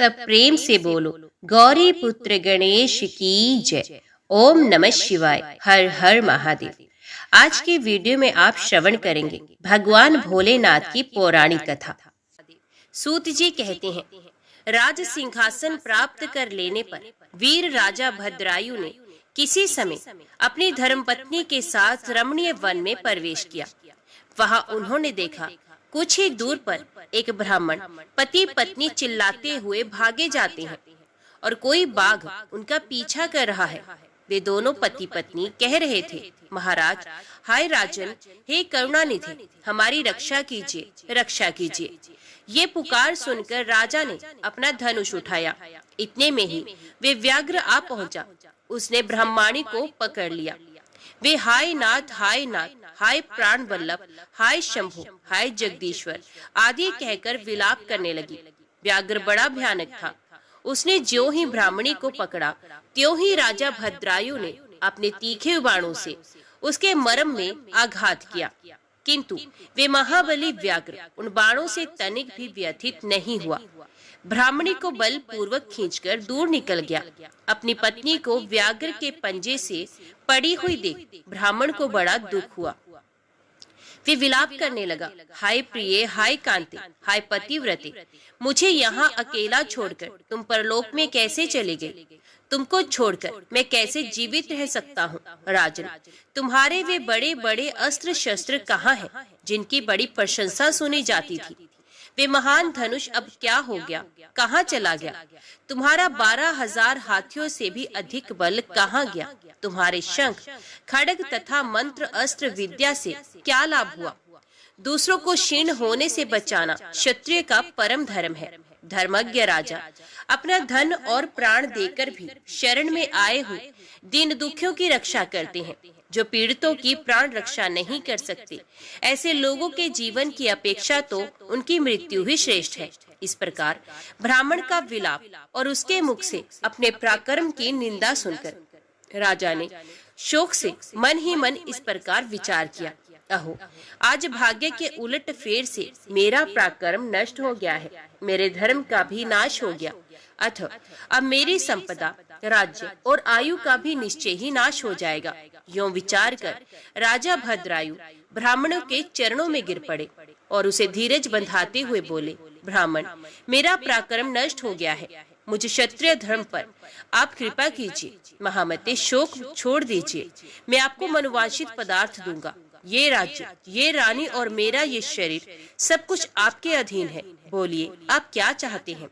तब प्रेम से बोलो गौरी पुत्र गणेश की जय। ओम नमः शिवाय। हर हर महादेव। आज के वीडियो में आप श्रवण करेंगे भगवान भोलेनाथ की पौराणिक कथा। सूत जी कहते हैं, राज सिंहासन प्राप्त कर लेने पर वीर राजा भद्रायु ने किसी समय अपनी धर्मपत्नी के साथ रमणीय वन में प्रवेश किया। वहां उन्होंने देखा कुछ ही दूर पर एक ब्राह्मण पति पत्नी चिल्लाते हुए भागे जाते हैं और कोई बाघ उनका पीछा कर रहा है। वे दोनों पति पत्नी कह रहे थे, महाराज, हाय राजन, हे करुणानिधि, हमारी रक्षा कीजिए, रक्षा कीजिए। ये पुकार सुनकर राजा ने अपना धनुष उठाया। इतने में ही वे व्याघ्र आ पहुंचा। उसने ब्रह्माणी को पकड़ लिया। वे हाय नाथ, हाय नाथ, हाय प्राण वल्लभ, हाय शंभु, हाय जगदीश्वर आदि कहकर विलाप करने लगी। व्याघ्र बड़ा भयानक था। उसने ज्यों ही ब्राह्मणी को पकड़ा, त्यों ही राजा भद्रायु ने अपने तीखे बाणों से उसके मर्म में आघात किया, किंतु वे महाबली व्याघ्र उन बाणों से तनिक भी व्यथित नहीं हुआ। ब्राह्मणी को बल पूर्वक खींचकर दूर निकल गया। अपनी पत्नी को व्याघ्र के पंजे से पड़ी हुई देख ब्राह्मण को बड़ा दुख हुआ। वे विलाप करने लगा, हाय प्रिय, हाय कांते, हाय पतिव्रते, मुझे यहाँ अकेला छोड़कर तुम परलोक में कैसे चले गए? तुमको छोड़कर मैं कैसे जीवित रह सकता हूँ? राजन, तुम्हारे वे बड़े बड़े अस्त्र शस्त्र कहाँ हैं, जिनकी बड़ी प्रशंसा सुनी जाती थी? वे महान धनुष अब क्या हो गया, कहाँ चला गया? तुम्हारा 12,000 हाथियों से भी अधिक बल कहाँ गया? तुम्हारे शंख, खड्ग तथा मंत्र अस्त्र विद्या से क्या लाभ हुआ? दूसरों को क्षीण होने से बचाना क्षत्रिय का परम धर्म है। धर्मज्ञ राजा अपना धन और प्राण देकर भी शरण में आए हुए दीन दुखियों की रक्षा करते हैं। जो पीड़ितों की प्राण रक्षा नहीं कर सकते, ऐसे लोगों के जीवन की अपेक्षा तो उनकी मृत्यु ही श्रेष्ठ है। इस प्रकार ब्राह्मण का विलाप और उसके मुख से अपने पराक्रम की निंदा सुनकर राजा ने शोक से मन ही मन इस प्रकार विचार किया, अहो, आज भाग्य के उलट फेर से मेरा पराक्रम नष्ट हो गया है, मेरे धर्म का भी नाश हो गया। अथ अब मेरी संपदा, राज्य और आयु का भी निश्चय ही नाश हो जाएगा। यों विचार कर राजा भद्रायु ब्राह्मणों के चरणों में गिर पड़े और उसे धीरज बंधाते हुए बोले, ब्राह्मण, मेरा पराक्रम नष्ट हो गया है, मुझे क्षत्रिय धर्म पर आप कृपा कीजिए। महामते, शोक छोड़ दीजिए, मैं आपको मनोवांछित पदार्थ दूंगा। ये राज्य, ये रानी और मेरा ये शरीर सब कुछ आपके अधीन है। बोलिए, आप क्या चाहते हैं?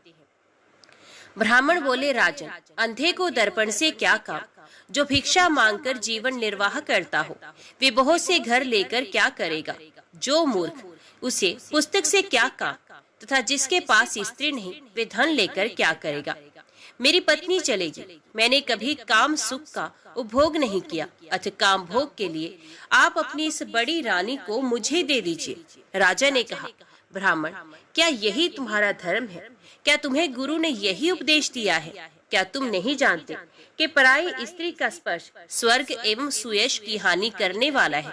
ब्राह्मण बोले, राजन, अंधे को दर्पण से क्या काम? जो भिक्षा मांगकर जीवन निर्वाह करता हो, वे बहुत से घर लेकर क्या करेगा? जो मूर्ख, उसे पुस्तक से क्या काम? तथा जिसके पास स्त्री नहीं, वे धन लेकर क्या करेगा? मेरी पत्नी चलेगी। मैंने कभी काम सुख का उपभोग नहीं किया, अतः काम भोग के लिए आप अपनी इस बड़ी रानी को मुझे दे दीजिए। राजा ने कहा, ब्राह्मण, क्या यही तुम्हारा धर्म है? क्या तुम्हें गुरु ने यही उपदेश दिया है? क्या तुम नहीं जानते कि पराई स्त्री का स्पर्श स्वर्ग एवं सुयश की हानि करने वाला है?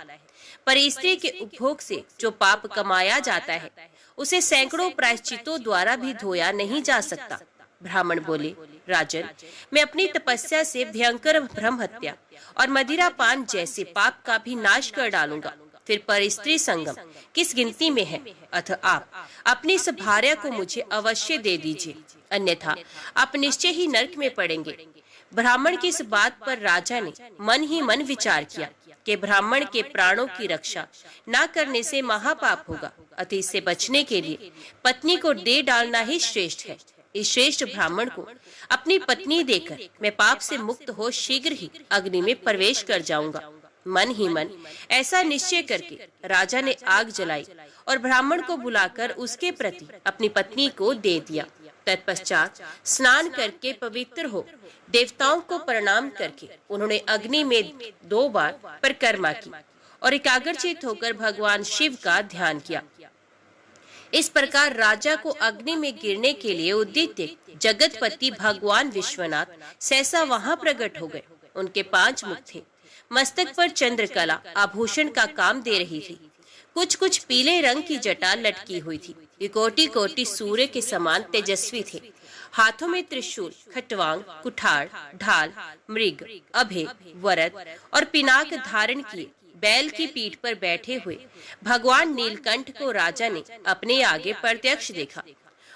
पर स्त्री के उपभोग से जो पाप कमाया जाता है, उसे सैकड़ों प्रायश्चितों द्वारा भी धोया नहीं जा सकता। ब्राह्मण बोले, राजन, मैं अपनी तपस्या से भयंकर ब्रह्म हत्या और मदिरा पान जैसे पाप का भी नाश कर डालूंगा। फिर पर स्त्री संगम किस गिनती में है? अतः आप अपनी इस भार्या को मुझे अवश्य दे दीजिए, अन्यथा आप निश्चय ही नरक में पड़ेंगे। ब्राह्मण की इस बात पर राजा ने मन ही मन विचार किया कि ब्राह्मण के प्राणों की रक्षा न करने से महापाप होगा, अतः इससे बचने के लिए पत्नी को दे डालना ही श्रेष्ठ है। इस श्रेष्ठ ब्राह्मण को अपनी पत्नी देकर मैं पाप से मुक्त हो शीघ्र ही अग्नि में प्रवेश कर जाऊंगा। मन ही मन ऐसा निश्चय करके राजा ने आग जलाई और ब्राह्मण को बुलाकर उसके प्रति अपनी पत्नी को दे दिया। तत्पश्चात स्नान करके पवित्र हो देवताओं को प्रणाम करके उन्होंने अग्नि में 2 बार परिक्रमा की और एकाग्रचित होकर भगवान शिव का ध्यान किया। इस प्रकार राजा को अग्नि में गिरने के लिए उद्यत देख जगतपति भगवान विश्वनाथ सहसा वहां प्रकट हो गए। उनके 5 मुख थे। मस्तक पर चंद्रकला आभूषण का काम दे रही थी। कुछ कुछ पीले रंग की जटा लटकी हुई थी। ये कोटि कोटि सूर्य के समान तेजस्वी थे। हाथों में त्रिशूल, खटवांग, कुठार, ढाल, मृग, अभय, वरद और पिनाक धारण किए बैल की पीठ पर बैठे हुए भगवान नीलकंठ को राजा ने अपने आगे प्रत्यक्ष देखा।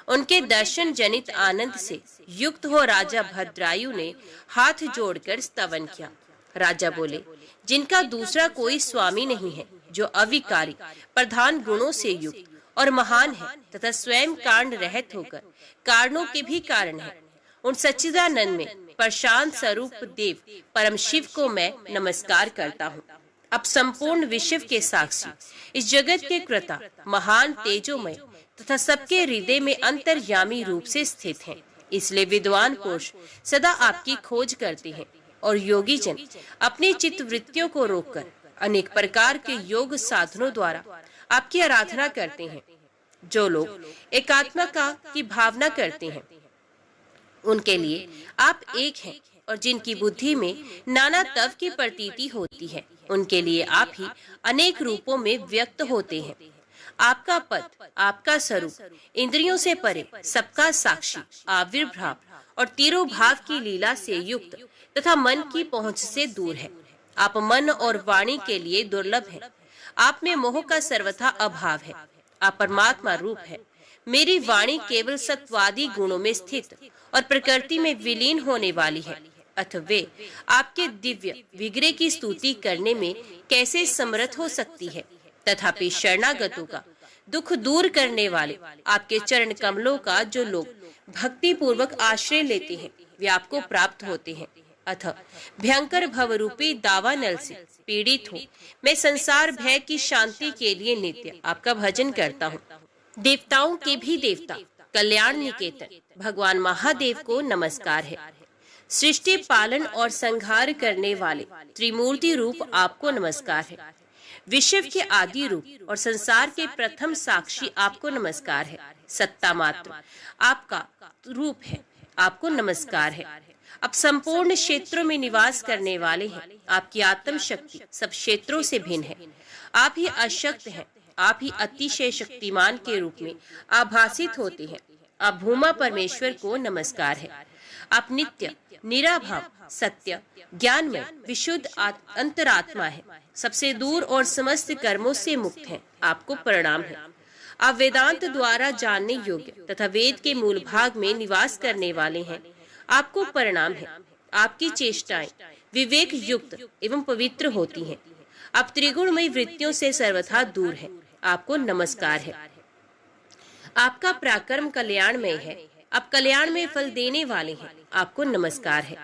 उनके दर्शन जनित आनंद से युक्त हो राजा भद्रायु ने हाथ जोड़कर स्तवन किया। राजा बोले, जिनका दूसरा कोई स्वामी नहीं है, जो अविकारी प्रधान गुणों से युक्त और महान है तथा स्वयं कारण रहित होकर कारणों के भी कारण है, उन सच्चिदानंद में प्रशांत स्वरूप देव परम शिव को मैं नमस्कार करता हूँ। अब संपूर्ण विश्व के साक्षी, इस जगत के कृता, महान, तेजोमय तथा सबके हृदय में अंतर्यामी रूप से स्थित हैं। इसलिए विद्वान पुरुष सदा आपकी खोज करते हैं और योगी जन अपनी चित्त वृत्तियों को रोककर अनेक प्रकार के योग साधनों द्वारा आपकी आराधना करते हैं। जो लोग एकात्मा की भावना करते हैं, उनके लिए आप एक हैं, और जिनकी बुद्धि में नाना तव की प्रतीति होती है, उनके लिए आप ही अनेक रूपों में व्यक्त होते हैं। आपका पद, आपका स्वरूप इंद्रियों से परे, सबका साक्षी, आविर्भाव और तिरोभाव की लीला से युक्त तथा मन की पहुंच से दूर है। आप मन और वाणी के लिए दुर्लभ है। आप में मोह का सर्वथा अभाव है। आप परमात्मा रूप है। मेरी वाणी केवल सत्वादी गुणों में स्थित और प्रकृति में विलीन होने वाली है। अथवा आपके दिव्य विग्रह की स्तुति करने में कैसे समर्थ हो सकती है। तथापि शरणागतों का दुख दूर करने वाले आपके चरण कमलों का जो लोग भक्ति पूर्वक आश्रय लेते हैं, वे आपको प्राप्त होते हैं। अतः भयंकर भवरूपी दावानल से पीड़ित हो मैं संसार भय की शांति के लिए नित्य आपका भजन करता हूँ। देवताओं के भी देवता कल्याण निकेतन भगवान महादेव को नमस्कार है। सृष्टि पालन और संहार करने वाले त्रिमूर्ति रूप आपको नमस्कार है। विश्व के आदि रूप और संसार के प्रथम साक्षी आपको नमस्कार है। सत्ता मात्र आपका रूप है, आपको नमस्कार है। अब संपूर्ण क्षेत्रों में निवास करने वाले हैं। आपकी आत्म शक्ति सब क्षेत्रों से भिन्न है। आप ही अशक्त हैं। आप ही अतिशय शक्तिमान के रूप में आभासित होते हैं। आप भूमा परमेश्वर को नमस्कार है। आप नित्य, निराभाव, सत्य, ज्ञानमय, विशुद्ध अंतरात्मा है। सबसे दूर और समस्त कर्मों से मुक्त हैं। आपको प्रणाम है। आप वेदांत द्वारा जानने योग्य तथा वेद के मूल भाग में निवास करने वाले हैं। आपको प्रणाम है। आपकी चेष्टाएं विवेक युक्त एवं पवित्र होती हैं। आप त्रिगुणमय वृत्तियों से सर्वथा दूर हैं। आपको नमस्कार है। आपका पराक्रम कल्याणमय है। आप कल्याण में फल देने वाले हैं। आपको नमस्कार है।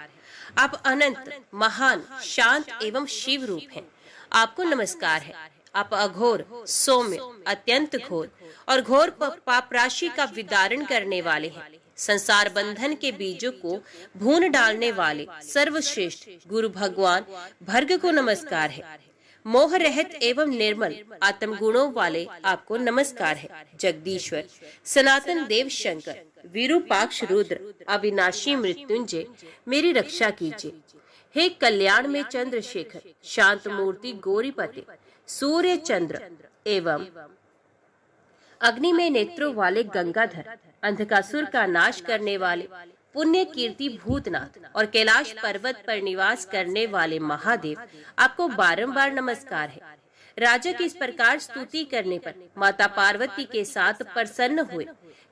आप अनंत, महान, शांत एवं शिव रूप हैं। आपको नमस्कार है। आप अघोर, सौम्य, अत्यंत घोर और घोर पाप राशि का विदारण करने वाले हैं। संसार बंधन के बीजों को भून डालने वाले सर्वश्रेष्ठ गुरु भगवान भर्ग को नमस्कार है। मोह रहित एवं निर्मल आत्म गुणों वाले आपको नमस्कार है। जगदीश्वर, सनातन देव शंकर, विरूपाक्ष रुद्र, अविनाशी मृत्युंजय, मेरी रक्षा कीजिए। हे कल्याण में चंद्रशेखर, शांत मूर्ति गौरीपते, सूर्य चंद्र एवं अग्नि में नेत्रों वाले गंगाधर, अंधकासुर का नाश करने वाले पुण्य कीर्ति भूतनाथ और कैलाश पर्वत पर निवास करने वाले महादेव, आपको बारंबार नमस्कार है। राजा की इस प्रकार स्तुति करने पर माता पार्वती के साथ प्रसन्न हुए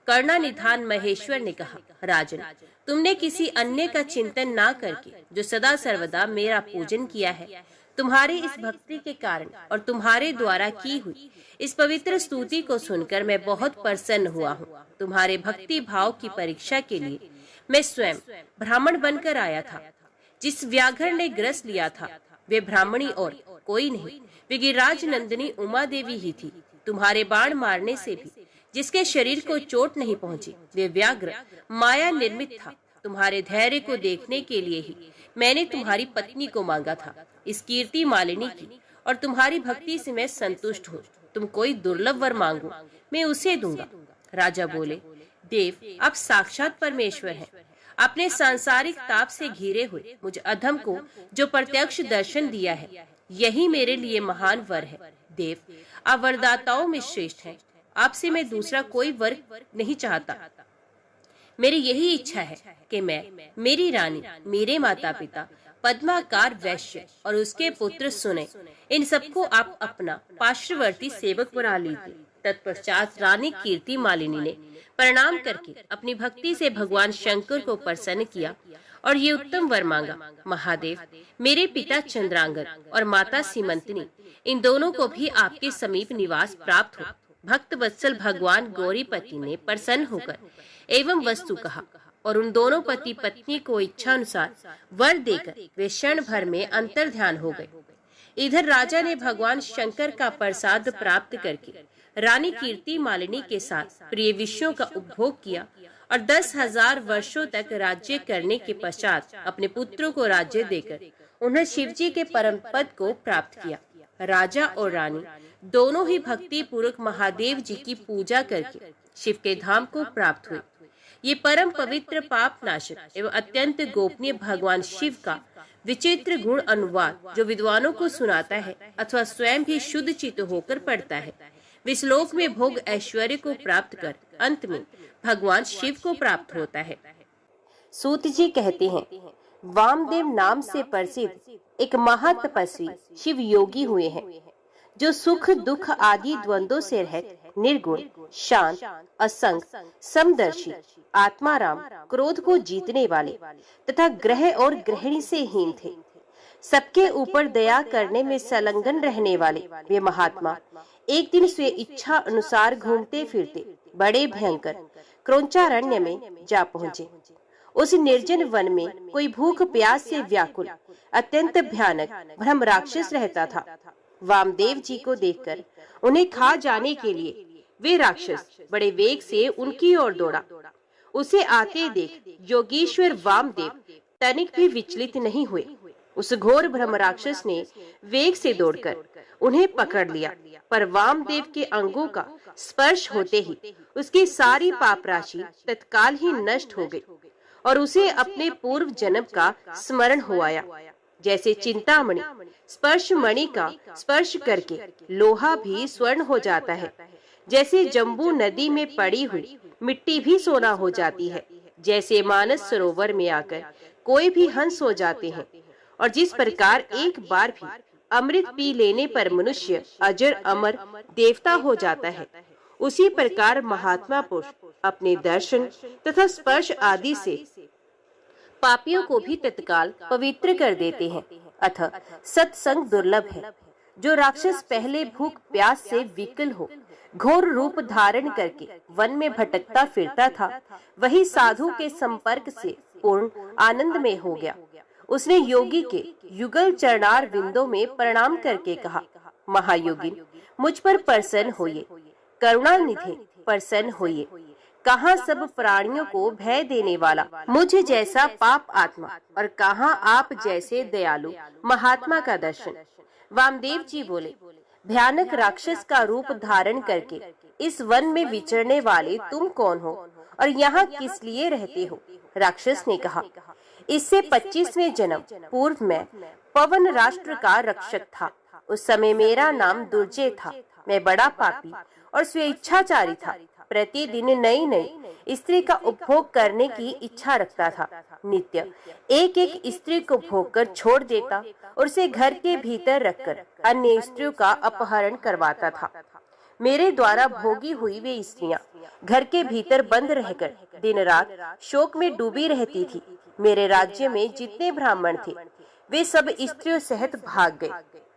कर्णानिधान महेश्वर ने कहा, राजन, तुमने किसी अन्य का चिंतन ना करके जो सदा सर्वदा मेरा पूजन किया है, तुम्हारी इस भक्ति के कारण और तुम्हारे द्वारा की हुई इस पवित्र स्तुति को सुनकर मैं बहुत प्रसन्न हुआ हूँ। तुम्हारे भक्ति भाव की परीक्षा के लिए मैं स्वयं ब्राह्मण बनकर आया था। जिस व्याघ्र ने ग्रस लिया था वे ब्राह्मणी और कोई नहीं, वे गिरिराज नंदिनी उमा देवी ही थी। तुम्हारे बाण मारने से भी जिसके शरीर को चोट नहीं पहुंची, वे व्याघ्र माया निर्मित था। तुम्हारे धैर्य को देखने के लिए ही मैंने तुम्हारी पत्नी को मांगा था। इस कीर्ति मालिनी की और तुम्हारी भक्ति से मैं संतुष्ट हूँ। तुम कोई दुर्लभ वर मांगो, मैं उसे दूंगा। राजा बोले, देव, आप साक्षात परमेश्वर हैं। अपने सांसारिक ताप से घिरे हुए मुझ अधम को जो प्रत्यक्ष दर्शन दिया है, यही मेरे लिए महान वर है। देव, आप वरदाताओं में श्रेष्ठ हैं। आपसे मैं दूसरा कोई वर नहीं चाहता। मेरी यही इच्छा है कि मैं, मेरी रानी, मेरे माता पिता, पद्माकार वैश्य और उसके पुत्र सुने, इन सबको आप अपना पार्श्ववर्ती सेवक बना लीजिए। तत्पश्चात रानी कीर्ति मालिनी ने प्रणाम करके अपनी भक्ति से भगवान शंकर को प्रसन्न किया और ये उत्तम वर मांगा, महादेव, मेरे पिता चंद्रांगन और माता सीमंतनी, इन दोनों को भी आपके समीप निवास प्राप्त हो। भक्त वत्सल भगवान गौरीपति ने प्रसन्न होकर एवं वस्तु कहा और उन दोनों पति पत्नी को इच्छा अनुसार वर देकर वे क्षण भर में अंतर ध्यान हो गए। इधर राजा ने भगवान शंकर का प्रसाद प्राप्त करके रानी कीर्ति मालिनी के साथ प्रिय विषयों का उपभोग किया और 10,000 वर्षों तक राज्य करने के पश्चात अपने पुत्रों को राज्य देकर उन्हें शिवजी के परम पद को प्राप्त किया। राजा और रानी दोनों ही भक्ति पूर्वक महादेव जी की पूजा करके शिव के धाम को प्राप्त हुए। ये परम पवित्र पाप नाशक एवं अत्यंत गोपनीय भगवान शिव का विचित्र गुण अनुवाद जो विद्वानों को सुनाता है अथवा स्वयं भी शुद्ध चित्त होकर पढ़ता है, विश्लोक में भोग ऐश्वर्य को प्राप्त कर अंत में भगवान शिव को प्राप्त होता है। सूत जी कहते हैं, वामदेव नाम से प्रसिद्ध एक महातपस्वी शिव योगी हुए हैं, जो सुख दुख आदि द्वंद्वों से रहित, निर्गुण, शांत, असंग, समदर्शी, आत्माराम, क्रोध को जीतने वाले तथा ग्रह और गृहिणी से हीन थे। सबके ऊपर दया करने में संलग्न रहने वाले वे महात्मा एक दिन स्वे इच्छा अनुसार घूमते फिरते बड़े भयंकर क्रौंचारण्य में जा पहुँचे। उस निर्जन वन में कोई भूख प्यास से व्याकुल अत्यंत भयानक ब्रह्म राक्षस रहता था। वामदेव जी को देखकर उन्हें खा जाने के लिए वे राक्षस बड़े वेग से उनकी ओर दौड़ा। उसे आते देख योगीश्वर वामदेव तनिक भी विचलित नहीं हुए। उस घोर ब्रह्म राक्षस ने वेग से दौड़कर उन्हें पकड़ लिया, पर वामदेव के अंगों का स्पर्श होते ही उसकी सारी पाप राशि तत्काल ही नष्ट हो गई और उसे अपने पूर्व जन्म का स्मरण हो आया। जैसे चिंतामणि स्पर्श मणि का स्पर्श करके लोहा भी स्वर्ण हो जाता है, जैसे जम्बू नदी में पड़ी हुई मिट्टी भी सोना हो जाती है, जैसे मानस सरोवर में आकर कोई भी हंस हो जाते हैं, और जिस प्रकार एक बार भी अमृत पी लेने पर मनुष्य अजर अमर देवता हो जाता है, उसी प्रकार महात्मा पुरुष अपने दर्शन तथा स्पर्श आदि से पापियों को भी तत्काल पवित्र कर देते हैं। अतः सत्संग दुर्लभ है। जो राक्षस पहले भूख प्यास से विकल हो घोर रूप धारण करके वन में भटकता फिरता था, वही साधु के संपर्क से पूर्ण आनंद में हो गया। उसने योगी के युगल चरणार बिंदों में प्रणाम करके कहा, महायोगी, मुझ पर प्रसन्न होइए, करुणा निधि प्रसन्न होइए। कहाँ सब प्राणियों को भय देने वाला मुझ जैसा पाप आत्मा और कहाँ आप जैसे दयालु महात्मा का दर्शन। वामदेव जी बोले, भयानक राक्षस का रूप धारण करके इस वन में विचरने वाले तुम कौन हो और यहाँ किस लिए रहते हो? राक्षस ने कहा, इससे 25वें जन्म पूर्व में पवन राष्ट्र का रक्षक था। उस समय मेरा नाम दुर्जय था। मैं बड़ा पापी और स्वेच्छाचारी था। प्रतिदिन नई नई स्त्री का उपभोग करने की इच्छा रखता था। नित्य एक एक स्त्री को भोग कर छोड़ देता और उसे घर के भीतर रखकर अन्य स्त्रियों का अपहरण करवाता था। मेरे द्वारा भोगी हुई वे स्त्रियां घर के भीतर बंद रहकर दिन रात शोक में डूबी रहती थी। मेरे राज्य में जितने ब्राह्मण थे वे सब स्त्रियों सहित भाग गए।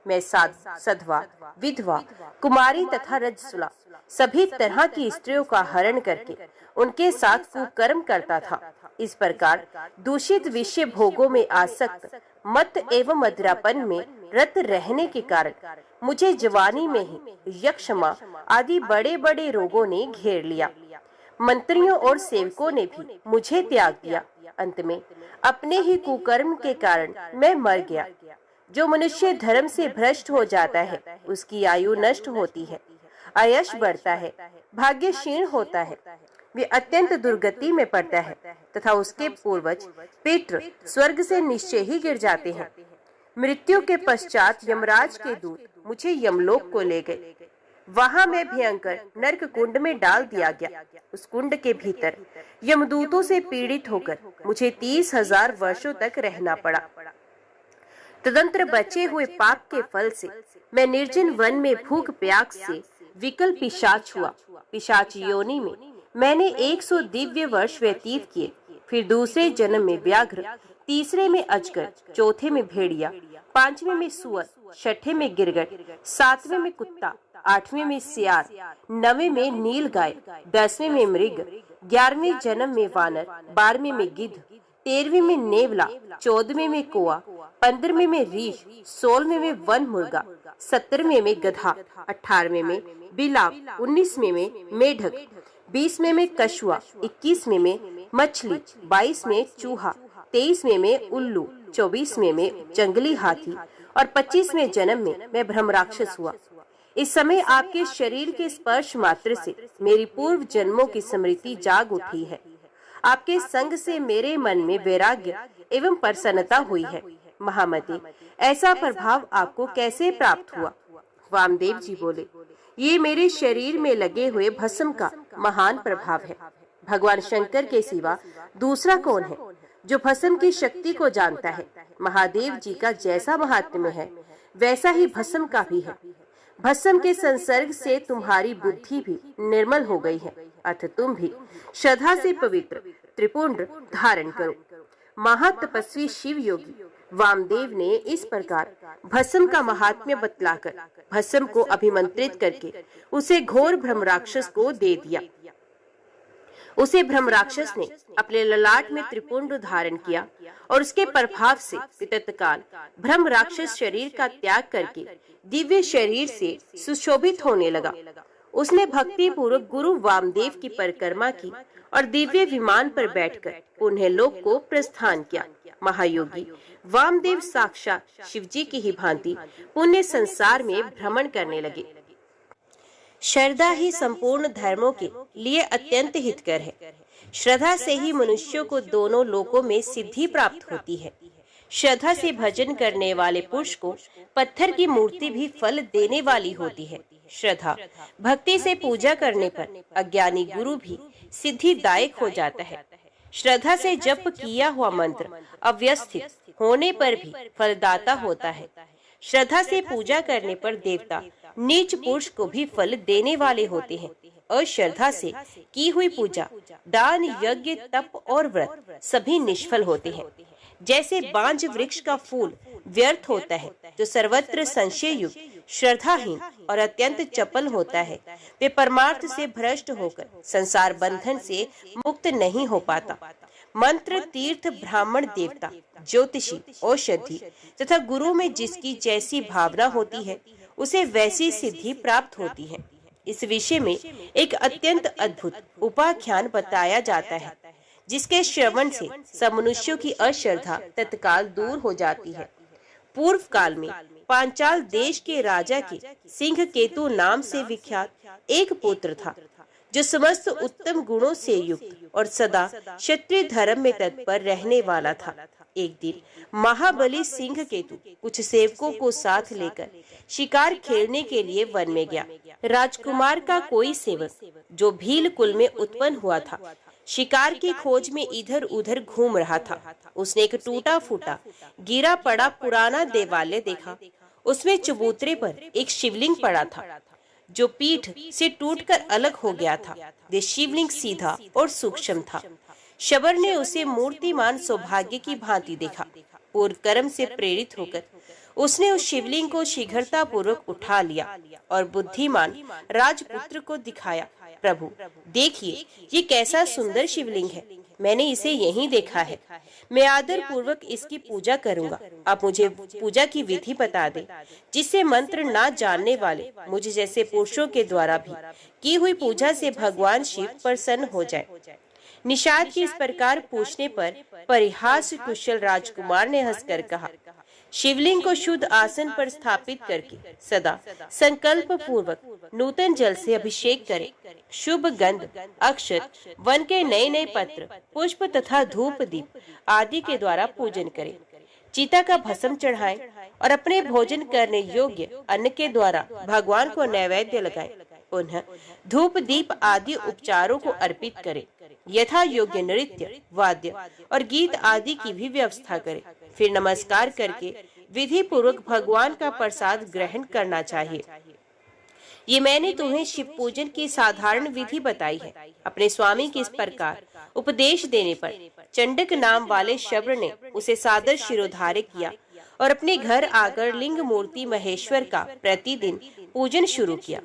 मैं सधवा, विधवा, कुमारी तथा रजसुला सभी तरह की स्त्रियों का हरण करके उनके साथ कुकर्म करता था। इस प्रकार दूषित विषय भोगों में आसक्त, मत एवं मदिरापन में रत रहने के कारण मुझे जवानी में ही यक्षमा आदि बड़े बड़े रोगों ने घेर लिया। मंत्रियों और सेवकों ने भी मुझे त्याग दिया। अंत में अपने ही कुकर्म के कारण मैं मर गया। जो मनुष्य धर्म से भ्रष्ट हो जाता है उसकी आयु नष्ट होती है, आयश बढ़ता है, भाग्य क्षीण होता है, वे अत्यंत दुर्गति में पड़ता है तथा उसके पूर्वज पितृ स्वर्ग से निश्चय ही गिर जाते हैं। मृत्यु के पश्चात यमराज के दूत मुझे यमलोक को ले गए। वहां मैं भयंकर नरक कुंड में डाल दिया गया। उस कुंड के भीतर यमदूतों से पीड़ित होकर मुझे 30,000 वर्षों तक रहना पड़ा। तदंतर बचे हुए पाप के फल से मैं निर्जन वन में भूख प्यास से विकल पिशाच हुआ। पिशाच योनि में मैंने 100 दिव्य वर्ष व्यतीत किए। फिर दूसरे जन्म में व्याघ्र, तीसरे में अजगर, चौथे में भेड़िया, पांचवें में सुअर, छठे में गिरगिट, सातवें में कुत्ता, आठवें में सियार, नवें में नीलगाय, 10वें में मृग, 11वें जन्म में वानर, 12वें में गिद्ध, 13वें में नेवला, 14वें में कोआ, 15वें में रीछ, 16वें में वन मुर्गा, 17वें में गधा, 18वें में बिलाव, 19वें में मेढक, 20वें में कछुआ, 21वें में मछली, 22वें में चूहा, 23वें में उल्लू, 24वें में जंगली हाथी और 25वें जन्म में मैं ब्रह्म राक्षस हुआ। इस समय आपके शरीर के स्पर्श मात्र से मेरी पूर्व जन्मों की स्मृति जाग उठी है। आपके संग से मेरे मन में वैराग्य एवं प्रसन्नता हुई है। महामते, ऐसा प्रभाव आपको कैसे प्राप्त हुआ? वामदेव जी बोले, ये मेरे शरीर में लगे हुए भस्म का महान प्रभाव है। भगवान शंकर के सिवा दूसरा कौन है जो भस्म की शक्ति को जानता है? महादेव जी का जैसा महात्म्य है वैसा ही भस्म का भी है। भस्म के संसर्ग से तुम्हारी बुद्धि भी निर्मल हो गई है, अतः तुम भी श्रद्धा से पवित्र त्रिपुंड धारण करो। महातपस्वी शिव योगी वामदेव ने इस प्रकार भस्म का महात्म्य बतलाकर भस्म को अभिमंत्रित करके उसे घोर ब्रह्म राक्षस को दे दिया। उसे ब्रह्म राक्षस ने अपने ललाट में त्रिपुंड धारण किया और उसके प्रभाव से तत्काल ब्रह्म राक्षस शरीर का त्याग करके दिव्य शरीर से सुशोभित होने लगा। उसने भक्ति पूर्वक गुरु वामदेव की परिक्रमा की और दिव्य विमान पर बैठकर पुण्य लोक को प्रस्थान किया। महायोगी वामदेव साक्षात शिवजी की ही भांति पुण्य संसार में भ्रमण करने लगे। श्रद्धा ही संपूर्ण धर्मों के लिए अत्यंत हितकर है। श्रद्धा से ही मनुष्यों को दोनों लोकों में सिद्धि प्राप्त होती है। श्रद्धा से भजन करने वाले पुरुष को पत्थर की मूर्ति भी फल देने वाली होती है। श्रद्धा भक्ति से पूजा करने पर अज्ञानी गुरु भी सिद्धिदायक हो जाता है। श्रद्धा से जप किया हुआ मंत्र अव्यवस्थित होने पर भी फलदाता होता है। श्रद्धा से पूजा करने पर देवता नीच पुरुष को भी फल देने वाले होते हैं। अश्रद्धा से की हुई पूजा, दान, यज्ञ, तप और व्रत सभी निष्फल होते हैं। जैसे बांज वृक्ष का फूल व्यर्थ होता है, जो सर्वत्र संशय युक्त, श्रद्धाहीन और अत्यंत चपल होता है, वे परमार्थ से भ्रष्ट होकर संसार बंधन से मुक्त नहीं हो पाता। मंत्र, तीर्थ, ब्राह्मण, देवता, ज्योतिषी, औषधि तथा गुरु में जिसकी जैसी भावना होती है उसे वैसी सिद्धि प्राप्त होती है। इस विषय में एक अत्यंत अद्भुत उपाख्यान बताया जाता है, जिसके श्रवण से सब मनुष्यों की अश्रद्धा तत्काल दूर हो जाती है। पूर्व काल में पांचाल देश के राजा के सिंह केतु नाम से विख्यात एक पुत्र था, जो समस्त उत्तम गुणों से युक्त और सदा क्षत्रिय धर्म में तत्पर रहने वाला था। एक दिन महाबली सिंह केतु कुछ सेवकों को साथ लेकर शिकार खेलने के लिए वन में गया। राजकुमार का कोई सेवक जो भील कुल में उत्पन्न हुआ था, शिकार की खोज में इधर उधर घूम रहा था। उसने एक टूटा फूटा गिरा पड़ा पुराना देवालय देखा। उसमें चबूतरे पर एक शिवलिंग पड़ा था, जो पीठ से टूटकर अलग हो गया था। वे शिवलिंग सीधा और सूक्ष्म था। शबर ने उसे मूर्तिमान सौभाग्य की भांति देखा। पूर्व कर्म से प्रेरित होकर उसने उस शिवलिंग को शीघ्रता पूर्वक उठा लिया और बुद्धिमान राजपुत्र को दिखाया। प्रभु देखिए, ये कैसा सुंदर शिवलिंग है। मैंने इसे यहीं देखा है। मैं आदर पूर्वक इसकी पूजा करूंगा। आप मुझे पूजा की विधि बता दें, जिससे मंत्र ना जानने वाले मुझ जैसे पुरुषों के द्वारा भी की हुई पूजा से भगवान शिव प्रसन्न हो जाए। निषाद की इस प्रकार पूछने पर परिहास कुशल राजकुमार ने हंसकर कहा, शिवलिंग को शुद्ध आसन पर स्थापित करके सदा संकल्प पूर्वक नूतन जल से अभिषेक करें। शुभ गंध, अक्षत, वन के नए नए पत्र, पुष्प तथा धूप दीप आदि के द्वारा पूजन करें। चिता का भस्म चढ़ाएं और अपने भोजन करने योग्य अन्न के द्वारा भगवान को नैवेद्य लगाएं। पुनः धूप दीप आदि उपचारों को अर्पित करें। यथा योग्य नृत्य, वाद्य और गीत आदि की भी व्यवस्था करें। फिर नमस्कार करके विधि पूर्वक भगवान का प्रसाद ग्रहण करना चाहिए। ये मैंने तुम्हें शिव पूजन की साधारण विधि बताई है। अपने स्वामी के इस प्रकार उपदेश देने पर चंडक नाम वाले शब्र ने उसे सादर शिरोधार्य किया और अपने घर आकर लिंग मूर्ति महेश्वर का प्रतिदिन पूजन शुरू किया।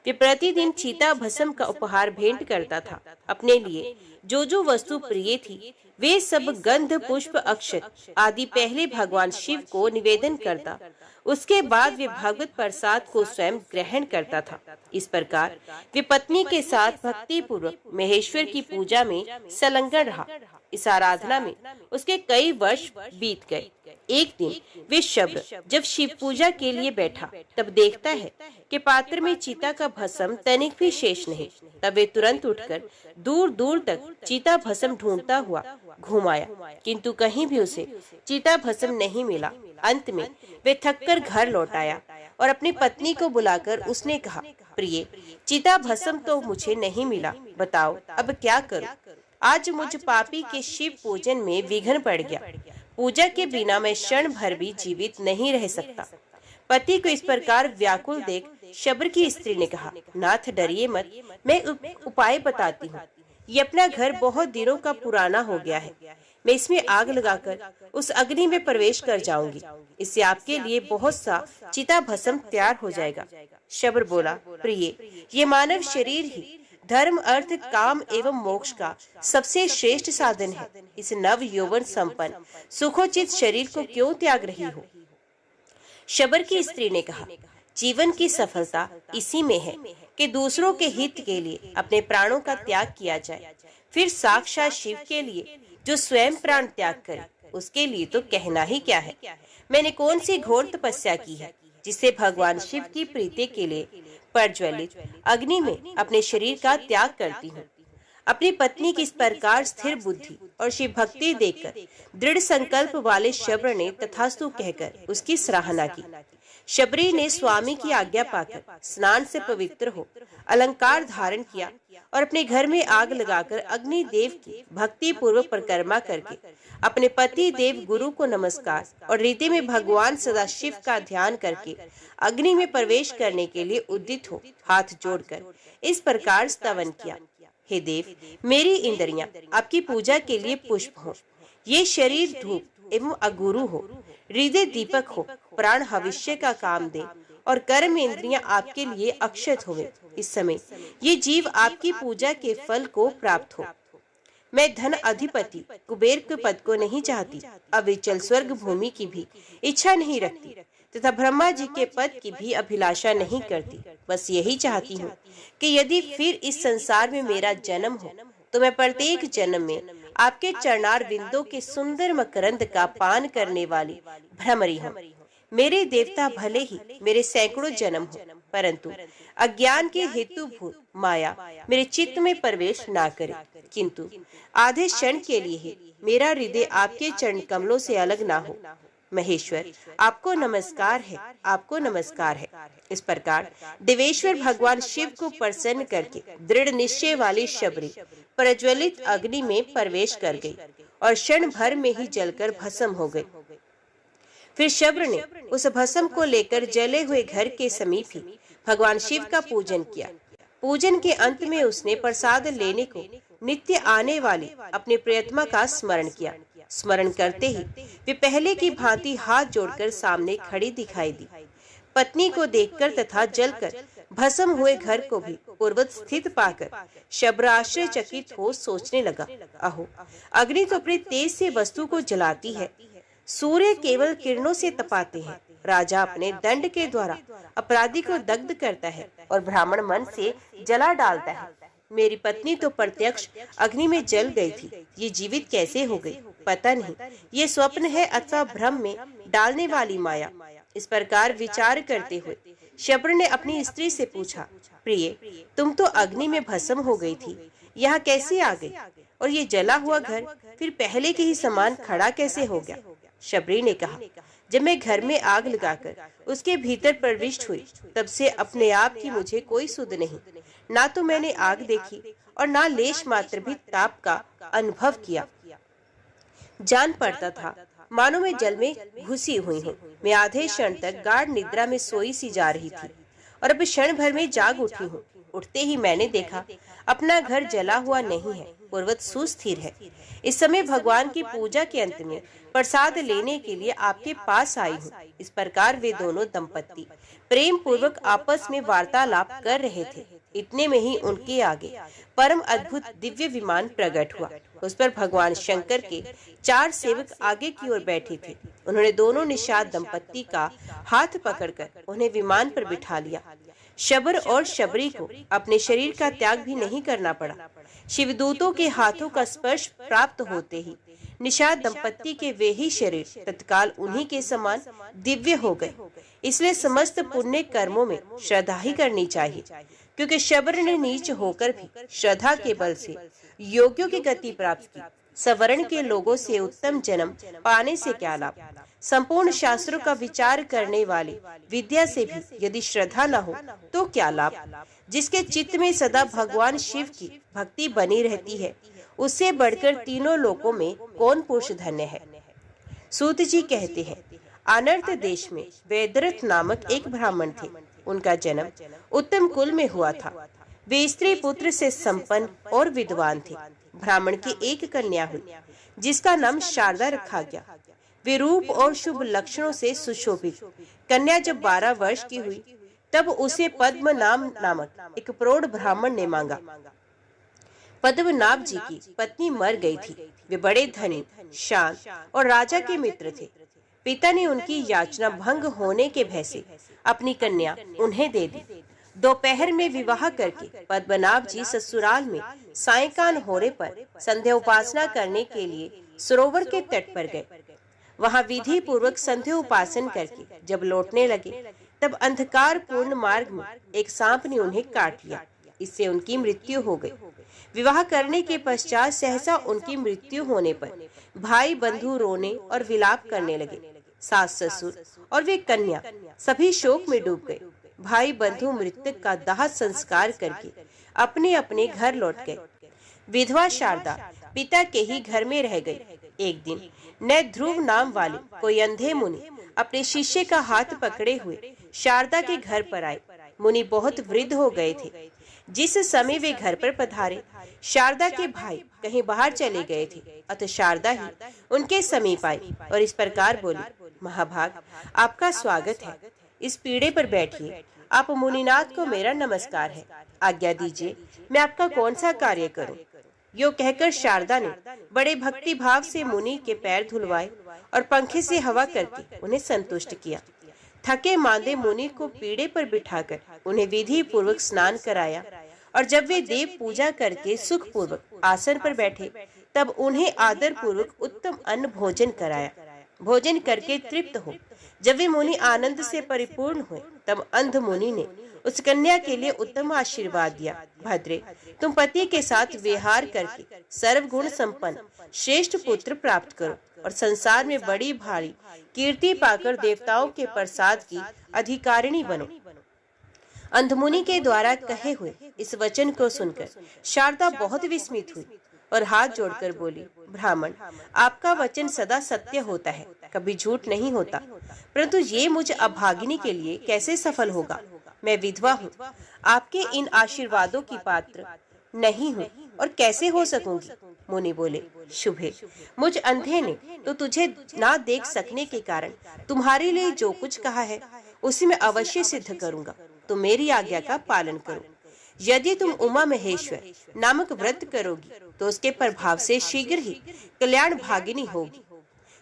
वे प्रतिदिन चिता भस्म का उपहार भेंट करता था। अपने लिए जो जो वस्तु प्रिय थी वे सब गंध, पुष्प, अक्षत आदि पहले भगवान शिव को निवेदन करता। उसके बाद वे भगवत प्रसाद को स्वयं ग्रहण करता था। इस प्रकार वे पत्नी के साथ भक्ति पूर्वक महेश्वर की पूजा में संलग्न रहा। इस आराधना में उसके कई वर्ष बीत गए। एक दिन वे शब्द जब शिव पूजा के लिए बैठा तब देखता है कि पात्र में चिता का भस्म तनिक भी शेष नहीं। तब वे तुरंत उठकर दूर दूर तक चिता भस्म ढूंढता हुआ घुमाया, किंतु कहीं भी उसे चिता भस्म नहीं मिला। अंत में वे थककर घर लौट आया और अपनी पत्नी को बुलाकर उसने कहा, प्रिय, चिता भस्म तो मुझे नहीं मिला, बताओ अब क्या करूं? आज मुझ पापी के शिव पूजन में विघ्न पड़ गया। पूजा के बिना मैं क्षण भर भी जीवित नहीं रह सकता। पति को इस प्रकार व्याकुल देख शब्र की स्त्री ने कहा, नाथ डरिए मत, मैं उपाय बताती हूँ। ये अपना घर बहुत दिनों का पुराना हो गया है। मैं इसमें आग लगाकर उस अग्नि में प्रवेश कर जाऊंगी। इससे आपके लिए बहुत सा चिता भस्म तैयार हो जाएगा। शब्र बोला, प्रिय, ये मानव शरीर ही धर्म, अर्थ, काम एवं मोक्ष का सबसे श्रेष्ठ साधन है। इस नव यौवन संपन्न सुखोचित शरीर को क्यों त्याग रही हो? शबर की स्त्री ने कहा, जीवन की सफलता इसी में है कि दूसरों के हित के लिए अपने प्राणों का त्याग किया जाए। फिर साक्षात शिव के लिए जो स्वयं प्राण त्याग करे, उसके लिए तो कहना ही क्या है। मैंने कौन सी घोर तपस्या की है जिससे भगवान शिव की प्रीति के लिए प्रज्वलित अग्नि में अपने शरीर का त्याग करती हूँ। अपनी पत्नी की इस प्रकार स्थिर बुद्धि और शिव भक्ति देखकर दृढ़ संकल्प वाले शब्र ने तथास्तु कहकर उसकी सराहना की। शबरी ने स्वामी की आज्ञा पाकर स्नान से पवित्र हो अलंकार धारण किया और अपने घर में आग लगाकर अग्नि देव की भक्ति पूर्वक परिक्रमा करके अपने पति देव गुरु को नमस्कार और हृदय में भगवान सदाशिव का ध्यान करके अग्नि में प्रवेश करने के लिए उद्यत हो हाथ जोड़कर इस प्रकार स्तवन किया, हे देव, मेरी इंद्रियां आपकी पूजा के लिए पुष्प हो, ये शरीर धूप एवं अगुरु हो, हृदय दीपक हो, प्राण भविष्य का काम दे और कर्म इंद्रियां आपके लिए अक्षत होवे। इस समय ये जीव आपकी पूजा के फल को प्राप्त हो। मैं धन अधिपति कुबेर के पद को नहीं चाहती, अविचल स्वर्ग भूमि की भी इच्छा नहीं रखती तथा ब्रह्मा जी के पद की भी अभिलाषा नहीं करती। बस यही चाहती हूँ कि यदि फिर इस संसार में मेरा जन्म हो तो मैं प्रत्येक जन्म में आपके चरणार बिंदों के सुंदर मकरंद का पान करने वाली भ्रमरी हूँ। मेरे देवता भले ही मेरे सैकड़ों जन्म हो, परंतु अज्ञान के हेतुभूत माया मेरे चित्त में प्रवेश ना करे, किंतु आधे क्षण के लिए ही मेरा हृदय आपके चरण कमलों से अलग ना हो। महेश्वर, आपको नमस्कार है, आपको नमस्कार है। इस प्रकार देवेश्वर भगवान शिव को प्रसन्न करके दृढ़ निश्चय वाली शबरी प्रज्वलित अग्नि में प्रवेश कर गई और क्षण भर में ही जलकर भस्म हो गई। फिर शब्र ने उस भस्म को लेकर जले हुए घर के समीप ही भगवान शिव का पूजन किया। पूजन के अंत में उसने प्रसाद लेने को नित्य आने वाली अपने प्रियतमा का स्मरण किया। स्मरण करते ही वे पहले की भांति हाथ जोड़कर सामने खड़ी दिखाई दी। पत्नी को देखकर तथा जलकर भस्म हुए घर को भी पूर्वत स्थित पाकर शब्र आश्चर्यचकित हो सोचने लगा, अहो, अग्नि तो अपने तेज से वस्तु को जलाती है, सूर्य केवल किरणों से तपाते हैं, राजा अपने दंड के द्वारा अपराधी को दग्ध करता है और ब्राह्मण मन से जला डालता है। मेरी पत्नी तो प्रत्यक्ष अग्नि में जल गई थी, ये जीवित कैसे हो गई? पता नहीं ये स्वप्न है अथवा भ्रम में डालने वाली माया। इस प्रकार विचार करते हुए शब्र ने अपनी स्त्री से पूछा, प्रिय, तुम तो अग्नि में भस्म हो गई थी, यहाँ कैसे आ गई? और ये जला हुआ घर फिर पहले के ही समान खड़ा कैसे हो गया? शबरी ने कहा। जब मैं घर में आग लगाकर उसके भीतर प्रविष्ट हुई, तब से अपने आप की मुझे कोई सुध नहीं। ना तो मैंने आग देखी और ना लेश मात्र भी ताप का अनुभव किया। जान पड़ता था मानो मैं जल में घुसी हुई हूँ। मैं आधे क्षण तक गाढ़ निद्रा में सोई सी जा रही थी और अब क्षण भर में जाग उठी हूँ। उठते ही मैंने देखा अपना घर जला हुआ नहीं है, पूर्वत सुस्थिर है। इस समय भगवान की पूजा के अंत में प्रसाद लेने के लिए आपके पास आई हूँ। इस प्रकार वे दोनों दंपत्ति प्रेम पूर्वक आपस में वार्तालाप कर रहे थे। इतने में ही उनके आगे परम अद्भुत दिव्य विमान प्रकट हुआ। उस पर भगवान शंकर के 4 सेवक आगे की ओर बैठे थे। उन्होंने दोनों निषाद दंपत्ति का हाथ पकड़कर उन्हें विमान पर बिठा लिया। शबर और शबरी को अपने शरीर का त्याग भी नहीं करना पड़ा। शिवदूतों के हाथों का स्पर्श प्राप्त होते ही निषाद दंपत्ति के वे ही शरीर तत्काल उन्हीं के समान दिव्य हो गए। इसलिए समस्त पुण्य कर्मों में श्रद्धा ही करनी चाहिए, क्योंकि शबर ने नीच होकर भी श्रद्धा के बल से योग्यों की गति प्राप्त की। सवर्ण के लोगों से उत्तम जन्म पाने से क्या लाभ। संपूर्ण शास्त्रों का विचार करने वाले विद्या से भी यदि श्रद्धा न हो तो क्या लाभ। जिसके चित्त में सदा भगवान शिव की भक्ति बनी रहती है, उससे बढ़कर तीनों लोकों में कौन पुरुष धन्य है। सूत जी कहते हैं, अनर्थ देश में वेदरथ नामक एक ब्राह्मण थे। उनका जन्म उत्तम कुल में हुआ था। वे स्त्री पुत्र से संपन्न और विद्वान थे। ब्राह्मण की एक कन्या हुई, जिसका नाम शारदा रखा गया। वे रूप और शुभ लक्षणों से सुशोभित। कन्या जब 12 वर्ष की हुई, तब उसे पद्मनाभ नामक एक प्रौढ़ ब्राह्मण ने मांगा। पद्मनाभ जी की पत्नी मर गई थी। वे बड़े धनी, शांत और राजा के मित्र थे। पिता ने उनकी याचना भंग होने के भय से अपनी कन्या उन्हें दे दी। दोपहर में विवाह करके पद्मनाभ जी ससुराल में सायंकाल होने पर संध्या उपासना करने के लिए सरोवर के तट पर गए। वहां विधि पूर्वक संध्या उपासन करके जब लौटने लगे, तब अंधकार पूर्ण मार्ग में एक सांप ने उन्हें काट लिया। इससे उनकी मृत्यु हो गई। विवाह करने के पश्चात सहसा उनकी मृत्यु होने पर भाई बंधु रोने और विलाप करने लगे। सास ससुर और वे कन्या सभी शोक में डूब गए। भाई बंधु मृतक का दाह संस्कार करके अपने अपने घर लौट गए। विधवा शारदा पिता के ही घर में रह गई। एक दिन न ध्रुव नाम वाले कोई अंधे मुनि अपने शिष्य का हाथ पकड़े हुए शारदा के घर पर आए। मुनि बहुत वृद्ध हो गए थे। जिस समय वे घर पर पधारे, शारदा के भाई कहीं बाहर चले गए थे। अतः शारदा ही उनके समीप आई और इस प्रकार बोली, महाभाग, आपका स्वागत है। इस पीढ़े पर बैठिए। आप मुनिनाथ को मेरा नमस्कार है। आज्ञा दीजिए, मैं आपका कौन सा कार्य करूं। यो कहकर शारदा ने बड़े भक्ति भाव से मुनि के पैर धुलवाए और पंखे से हवा करके उन्हें संतुष्ट किया। थके मांदे मुनि को पीढ़े पर बिठाकर उन्हें विधि पूर्वक स्नान कराया और जब वे देव पूजा करके सुख पूर्वक आसन पर बैठे, तब उन्हें आदर पूर्वक उत्तम अन्न भोजन कराया। भोजन करके तृप्त हो जब वे मुनि आनंद से परिपूर्ण हुए, तब अंध मुनि ने उस कन्या के लिए उत्तम आशीर्वाद दिया। भद्रे, तुम पति के साथ विहार करके सर्वगुण संपन्न श्रेष्ठ पुत्र प्राप्त करो और संसार में बड़ी भारी कीर्ति पाकर देवताओं के प्रसाद की अधिकारिणी बनो। अंधमुनि के द्वारा कहे हुए इस वचन को सुनकर शारदा बहुत विस्मित हुई और हाथ जोड़कर बोली, ब्राह्मण, आपका वचन सदा सत्य होता है, कभी झूठ नहीं होता, परंतु ये मुझ अभागिनी के लिए कैसे सफल होगा। मैं विधवा हूँ, आपके इन आशीर्वादों की पात्र नहीं हूँ और कैसे हो सकूंगी। मुनि बोले, शुभे, मुझ अंधे ने तो तुझे ना देख सकने के कारण तुम्हारे लिए जो कुछ कहा है उसी में अवश्य सिद्ध करूंगा। तुम मेरी आज्ञा का पालन करो। यदि तुम उमा महेश्वर नामक व्रत करोगी तो उसके प्रभाव से शीघ्र ही कल्याण भागिनी होगी।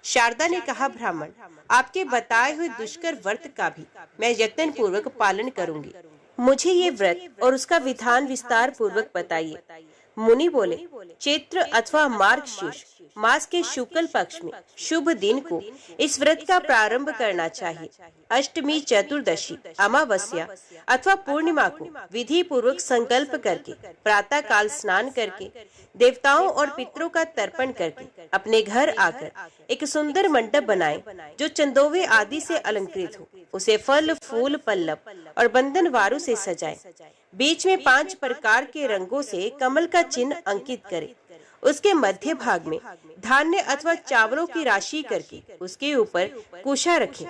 शारदा ने कहा, ब्राह्मण, आपके बताए हुए दुष्कर व्रत का भी मैं यत्न पूर्वक पालन करूंगी। मुझे ये व्रत और उसका विधान विस्तार पूर्वक बताइए। मुनि बोले, चैत्र अथवा मार्गशीर्ष मास के शुक्ल पक्ष में शुभ दिन को इस व्रत का प्रारंभ करना चाहिए। अष्टमी, चतुर्दशी, अमावस्या अथवा पूर्णिमा को विधि पूर्वक संकल्प करके प्रातः काल स्नान करके देवताओं और पितरों का तर्पण करके अपने घर आकर एक सुंदर मंडप बनाएं जो चंदोवे आदि से अलंकृत हो। उसे फल, फूल, पल्लव और बंधन वारों से सजाएं। बीच में 5 प्रकार के रंगों से कमल का चिन्ह अंकित करें। उसके मध्य भाग में धान्य अथवा चावलों की राशि करके उसके ऊपर कुशा रखें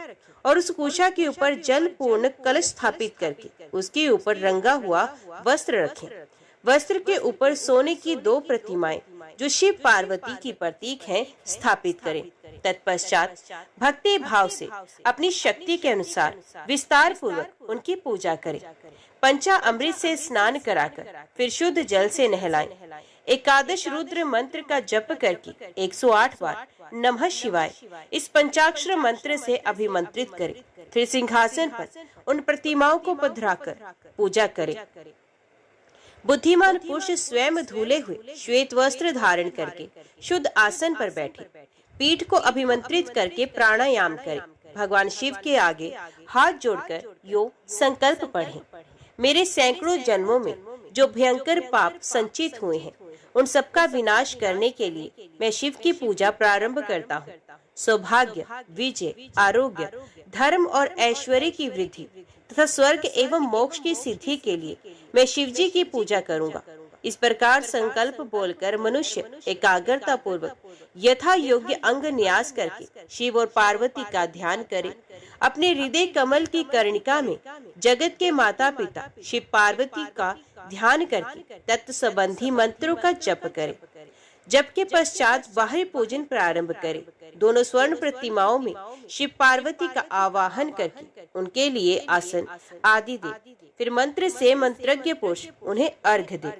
और उस कुशा के ऊपर जल पूर्ण कलश स्थापित करके उसके ऊपर रंगा हुआ वस्त्र रखें। वस्त्र के ऊपर सोने की 2 प्रतिमाएं जो शिव पार्वती की प्रतीक हैं स्थापित करें। तत्पश्चात भक्ति भाव से अपनी शक्ति के अनुसार विस्तार पूर्वक उनकी पूजा करें। पंचामृत से स्नान कराकर फिर शुद्ध जल से नहलाएं। एकादश रुद्र मंत्र का जप करके 108 बार नमः शिवाय इस पंचाक्षर मंत्र से अभिमंत्रित करें। फिर सिंहासन पर उन प्रतिमाओं को पधराकर पूजा करें। बुद्धिमान पुरुष स्वयं धुले हुए श्वेत वस्त्र धारण करके शुद्ध आसन पर बैठे, पीठ को अभिमंत्रित करके प्राणायाम करें। भगवान शिव के आगे हाथ जोड़कर यो संकल्प पढ़ें, मेरे सैकड़ों जन्मों में जो भयंकर पाप संचित हुए हैं उन सबका विनाश करने के लिए मैं शिव की पूजा प्रारंभ करता हूँ। सौभाग्य, विजय, आरोग्य, धर्म और ऐश्वर्य की वृद्धि तथा स्वर्ग एवं मोक्ष की सिद्धि के लिए मैं शिव जी की पूजा करूँगा। इस प्रकार संकल्प बोलकर मनुष्य एकाग्रता पूर्वक यथा योग्य अंग न्यास करके शिव और पार्वती का ध्यान करे। अपने हृदय कमल की कर्णिका में जगत के माता पिता शिव पार्वती का ध्यान करके तत्व संबंधी मंत्रों का जप करे। जप के पश्चात बाहरी पूजन प्रारंभ करे। दोनों स्वर्ण प्रतिमाओं में शिव पार्वती का आवाहन करके उनके लिए आसन आदि दे। फिर मंत्र से मंत्रज्ञ पुरुष उन्हें अर्घ्य दे।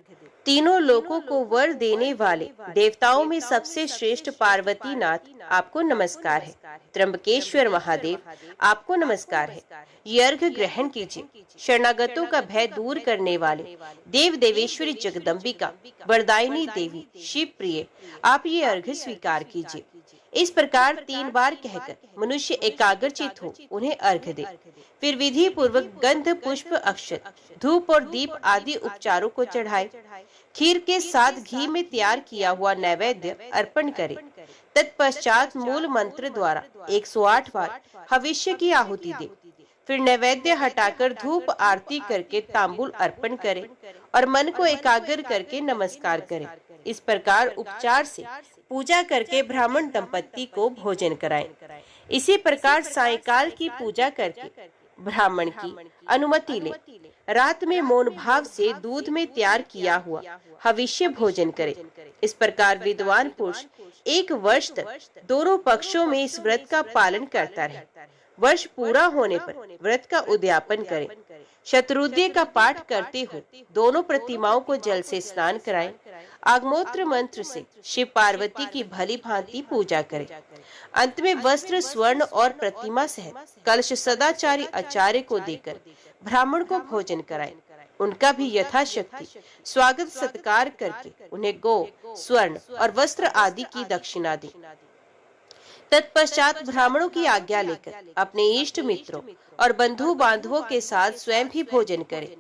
तीनों लोकों को वर देने वाले देवताओं में सबसे श्रेष्ठ पार्वती नाथ आपको नमस्कार है। त्र्यंबकेश्वर महादेव आपको नमस्कार है। ये अर्घ्य ग्रहण कीजिए। शरणागतों का भय दूर करने वाले देव देवेश्वरी जगदम्बिका वरदायिनी देवी शिव प्रिय आप ये अर्घ्य स्वीकार कीजिए। इस प्रकार 3 बार कहकर मनुष्य एकाग्रचित हो उन्हें अर्घ्य दे। फिर विधि पूर्वक गंध, पुष्प, अक्षत, धूप और दीप आदि उपचारों को चढ़ाए। खीर के साथ घी में तैयार किया हुआ नैवेद्य अर्पण करे। तत्पश्चात मूल मंत्र द्वारा 108 बार हविष्य की आहुति दे। फिर नैवेद्य हटाकर धूप आरती करके तांबूल अर्पण करे और मन को एकाग्र करके नमस्कार करे। इस प्रकार उपचार से पूजा करके ब्राह्मण दंपत्ति को भोजन कराएं। इसी प्रकार सायंकाल की पूजा करके ब्राह्मण की अनुमति ले रात में मौन भाव से दूध में तैयार किया हुआ हविष्य भोजन करे। इस प्रकार विद्वान पुरुष 1 वर्ष तक दोनों पक्षों में इस व्रत का पालन करता रहे। वर्ष पूरा होने पर व्रत का उद्यापन करें। शतरुद्र का पाठ करते हुए दोनों प्रतिमाओं को जल से स्नान कराएं। आगमोत्र मंत्र से शिव पार्वती की भली भांति पूजा करें। अंत में वस्त्र, स्वर्ण और प्रतिमा सहित कलश सदाचारी आचार्य को देकर ब्राह्मण को भोजन कराएं। उनका भी यथाशक्ति स्वागत सत्कार करके उन्हें गौ, स्वर्ण और वस्त्र आदि की दक्षिणा दें। तत्पश्चात ब्राह्मणों की आज्ञा लेकर अपने इष्ट मित्रों और बंधु बांधवों के साथ स्वयं भी भोजन करें।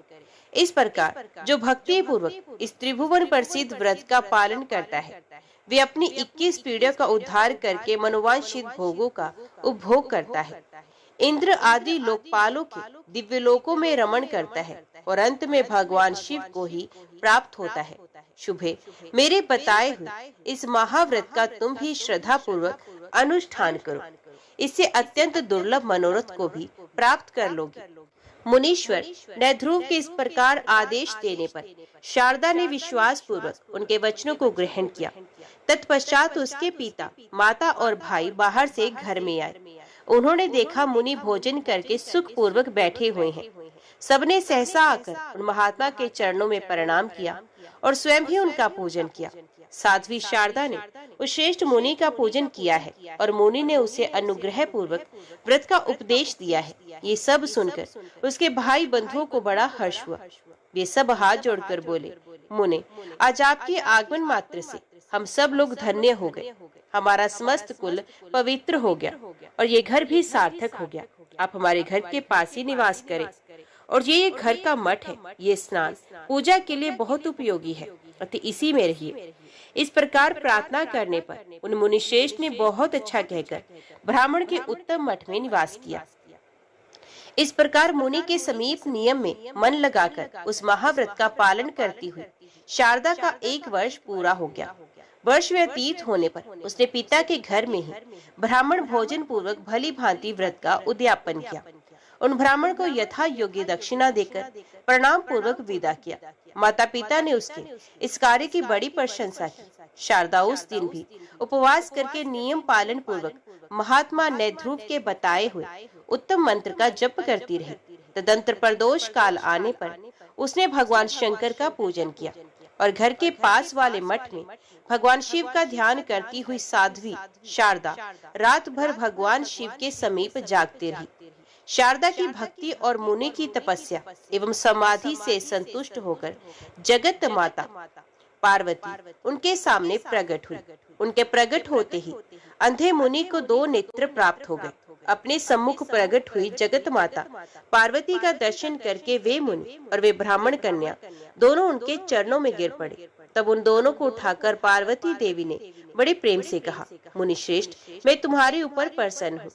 इस प्रकार जो भक्ति पूर्वक इस त्रिभुवन प्रसिद्ध व्रत का पालन करता है वे अपनी 21 पीढ़ियों का उद्धार करके मनोवांछित भोगों का उपभोग करता है। इंद्र आदि लोकपालों के दिव्य लोकों में रमण करता है और अंत में भगवान शिव को ही प्राप्त होता है। शुभे, मेरे बताए हुए इस महाव्रत का तुम भी श्रद्धा पूर्वक अनुष्ठान करो। इससे अत्यंत दुर्लभ मनोरथ को भी प्राप्त कर लोगे। मुनीश्वर ने ध्रुव के इस प्रकार आदेश देने पर शारदा ने विश्वास पूर्वक उनके वचनों को ग्रहण किया। तत्पश्चात उसके पिता, माता और भाई बाहर से घर में आए। उन्होंने देखा मुनि भोजन करके सुख पूर्वक बैठे हुए हैं। सबने सहसा आकर उन महात्मा के चरणों में प्रणाम किया और स्वयं भी उनका पूजन किया। साध्वी शारदा ने उस श्रेष्ठ मुनि का पूजन किया है और मुनि ने उसे अनुग्रह पूर्वक व्रत का उपदेश दिया है। ये सब सुनकर उसके भाई बंधुओं को बड़ा हर्ष हुआ। वे सब हाथ जोड़कर बोले, मुने, आज आपके आगमन मात्र से हम सब लोग धन्य हो गए। हमारा समस्त कुल पवित्र हो गया और ये घर भी सार्थक हो गया। आप हमारे घर के पास ही निवास करें। और ये घर का मठ है। ये स्नान पूजा के लिए बहुत उपयोगी है, अतः इसी में रहिए। इस प्रकार प्रार्थना करने पर उन मुनिश्रेष्ठ ने बहुत अच्छा कहकर ब्राह्मण के उत्तम मठ में निवास किया। इस प्रकार मुनि के समीप नियम में मन लगाकर उस महाव्रत का पालन करती हुई शारदा का 1 वर्ष पूरा हो गया। वर्ष व्यतीत होने पर उसने पिता के घर में ही ब्राह्मण भोजन पूर्वक भली भांति व्रत का उद्यापन किया। उन ब्राह्मण को यथा योग्य दक्षिणा देकर प्रणाम पूर्वक विदा किया। माता पिता ने उसके इस कार्य की बड़ी प्रशंसा की। शारदा उस दिन भी उपवास करके नियम पालन पूर्वक महात्मा नैध्रुव के बताए हुए उत्तम मंत्र का जप करती रही। तदंतर प्रदोष काल आने पर उसने भगवान शंकर का पूजन किया और घर के पास वाले मठ में भगवान शिव का ध्यान करती हुई साध्वी शारदा रात भर भगवान शिव के समीप जागती रही। शारदा की भक्ति और मुनि की तपस्या एवं समाधि से संतुष्ट होकर जगत माता पार्वती उनके सामने प्रकट हुई। उनके प्रकट होते ही अंधे मुनि को 2 नेत्र प्राप्त हो गए। अपने सम्मुख प्रकट हुई जगत माता पार्वती का दर्शन करके वे मुनि और वे ब्राह्मण कन्या दोनों उनके चरणों में गिर पड़े। तब उन दोनों को उठाकर पार्वती देवी ने बड़े प्रेम से कहा, मुनि श्रेष्ठ, मैं तुम्हारे ऊपर प्रसन्न हूँ।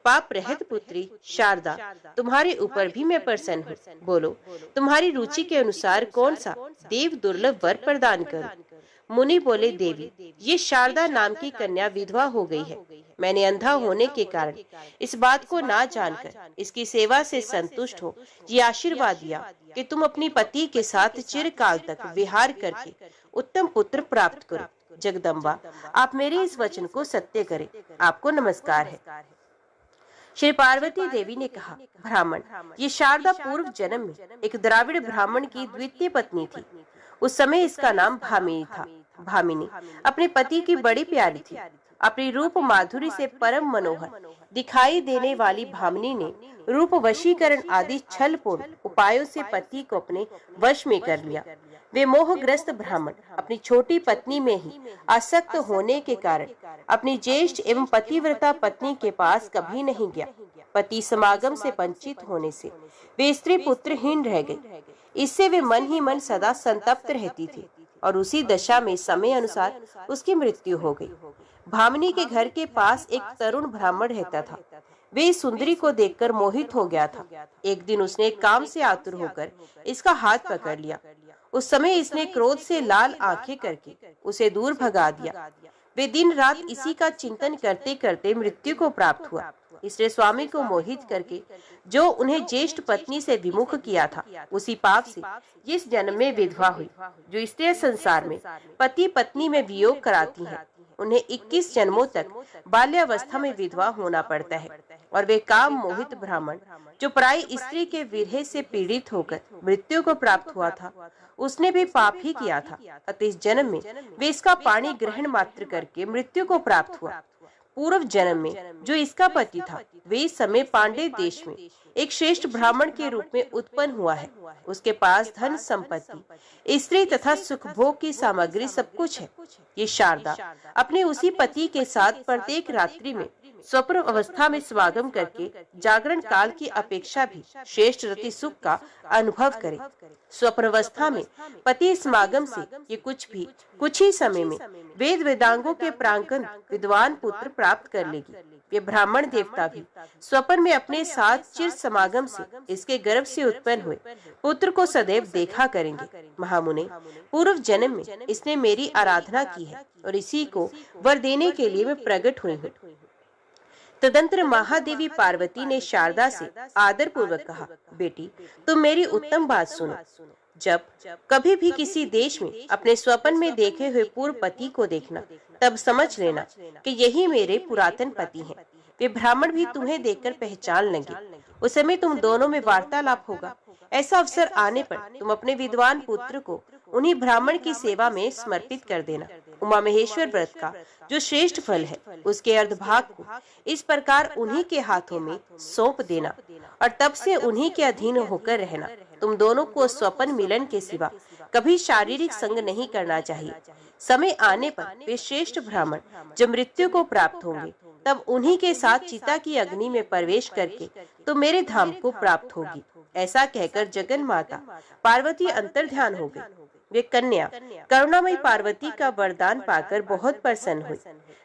पाप रहित पुत्री शारदा, तुम्हारे ऊपर भी मैं प्रसन्न हूँ। बोलो, तुम्हारी रुचि के अनुसार कौन सा देव दुर्लभ वर प्रदान करूं? मुनि बोले, देवी, ये शारदा नाम की कन्या विधवा हो गई है। मैंने अंधा होने के कारण इस बात को ना जानकर इसकी सेवा से संतुष्ट हो ये आशीर्वाद दिया कि तुम अपनी पति के साथ चिरकाल तक विहार करके उत्तम पुत्र प्राप्त करो। जगदम्बा, आप मेरे इस वचन को सत्य करें। आपको नमस्कार है। श्री पार्वती देवी ने कहा, ब्राह्मण, ये शारदा पूर्व जन्म में एक द्राविड़ ब्राह्मण की द्वितीय पत्नी थी। उस समय इसका नाम भामिनी था। भामिनी अपने पति की बड़ी प्यारी थी। अपनी रूप माधुरी से परम मनोहर दिखाई देने वाली भामिनी ने रूप वशीकरण आदि छलपूर्ण उपायों से पति को अपने वश में कर लिया। वे मोहग्रस्त ब्राह्मण अपनी छोटी पत्नी में ही आसक्त होने के कारण अपनी ज्येष्ठ एवं पतिव्रता पत्नी के पास कभी नहीं गया। पति समागम से वंचित होने से वे स्त्री पुत्रहीन रह गई। इससे वे मन ही मन सदा संतप्त रहती थी और उसी दशा में समय अनुसार उसकी मृत्यु हो गई। भामिनी के घर के पास एक तरुण ब्राह्मण रहता था। वे इस सुंदरी को देखकर मोहित हो गया था। एक दिन उसने काम से आतुर होकर इसका हाथ पकड़ लिया। उस समय इसने क्रोध से लाल आंखें करके उसे दूर भगा दिया। वे दिन रात इसी का चिंतन करते करते मृत्यु को प्राप्त हुआ। इसने स्वामी को मोहित करके जो उन्हें ज्येष्ठ पत्नी से विमुख किया था, उसी पाप से इस जन्म में विधवा हुई। जो स्त्रियां संसार में पति पत्नी में वियोग कराती हैं, उन्हें 21 जन्मों तक बाल्यावस्था में विधवा होना पड़ता है। और वे काम मोहित ब्राह्मण जो पराई स्त्री के विरह से पीड़ित होकर मृत्यु को प्राप्त हुआ था, उसने भी पाप ही किया था। अतः इस जन्म में वे इसका पानी ग्रहण मात्र करके मृत्यु को प्राप्त हुआ। पूर्व जन्म में जो इसका पति था, वे इस समय पांडे देश में एक श्रेष्ठ ब्राह्मण के रूप में उत्पन्न हुआ है। उसके पास धन संपत्ति, स्त्री तथा सुख भोग की सामग्री सब कुछ है। ये शारदा अपने उसी पति के साथ प्रत्येक रात्रि में स्वप्न अवस्था में समागम करके जागरण काल की अपेक्षा भी श्रेष्ठ रति सुख का अनुभव करे। स्वप्न अवस्था में पति समागम से ये कुछ ही समय में वेद वेदांगों के प्रांगण विद्वान पुत्र प्राप्त कर लेगी। ये ब्राह्मण देवता भी स्वप्न में अपने साथ चिर समागम से इसके गर्भ से उत्पन्न हुए पुत्र को सदैव देखा करेंगे। महामुने, पूर्व जन्म में इसने मेरी आराधना की है और इसी को वर देने के लिए मैं प्रकट हुई हूँ। तदंतर महादेवी पार्वती ने शारदा से आदर पूर्वक कहा, बेटी, तुम मेरी उत्तम बात सुनो। जब कभी भी किसी देश में अपने स्वप्न में देखे हुए पूर्व पति को देखना, तब समझ लेना कि यही मेरे पुरातन पति हैं। वे ब्राह्मण भी तुम्हें देखकर पहचान लेंगे। उस समय तुम दोनों में वार्तालाप होगा। ऐसा अवसर आने पर तुम अपने विद्वान पुत्र को उन्हीं ब्राह्मण की सेवा में समर्पित कर देना। उमा महेश्वर व्रत का जो श्रेष्ठ फल है, उसके अर्धभाग को इस प्रकार उन्हीं के हाथों में सौंप देना और तब से उन्हीं के अधीन होकर रहना। तुम दोनों को स्वप्न मिलन के सिवा कभी शारीरिक संग नहीं करना चाहिए। समय आने पर वे श्रेष्ठ ब्राह्मण जब मृत्यु को प्राप्त होंगे, तब उन्हीं के साथ चिता की अग्नि में प्रवेश करके तो मेरे धाम को प्राप्त होगी। ऐसा कहकर जगन माता पार्वती अंतर्ध्यान हो गई। वे कन्या करुणामयी पार्वती का वरदान पाकर बहुत प्रसन्न हुई।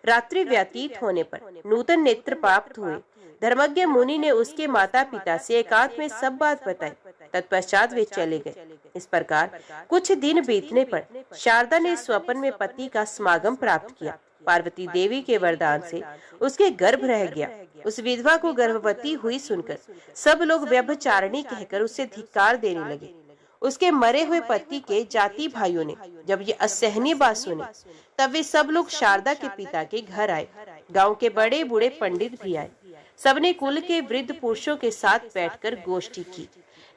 रात्रि व्यतीत होने पर नूतन नेत्र प्राप्त हुए। धर्मज्ञ मुनि ने उसके माता पिता से एकांत में सब बात बताई। तत्पश्चात वे चले गए। इस प्रकार कुछ दिन बीतने पर शारदा ने स्वप्न में पति का समागम प्राप्त किया। पार्वती देवी के वरदान से उसके गर्भ रह गया। उस विधवा को गर्भवती हुई सुनकर सब लोग व्यभिचारिणी कहकर उसे धिक्कार देने लगे। उसके मरे हुए पति के जाति भाइयों ने जब ये असहनीय बात सुनी, तब वे सब लोग शारदा के पिता के घर आए। गांव के बड़े बूढ़े पंडित भी आए। सबने कुल के वृद्ध पुरुषों के साथ बैठकर गोष्ठी की।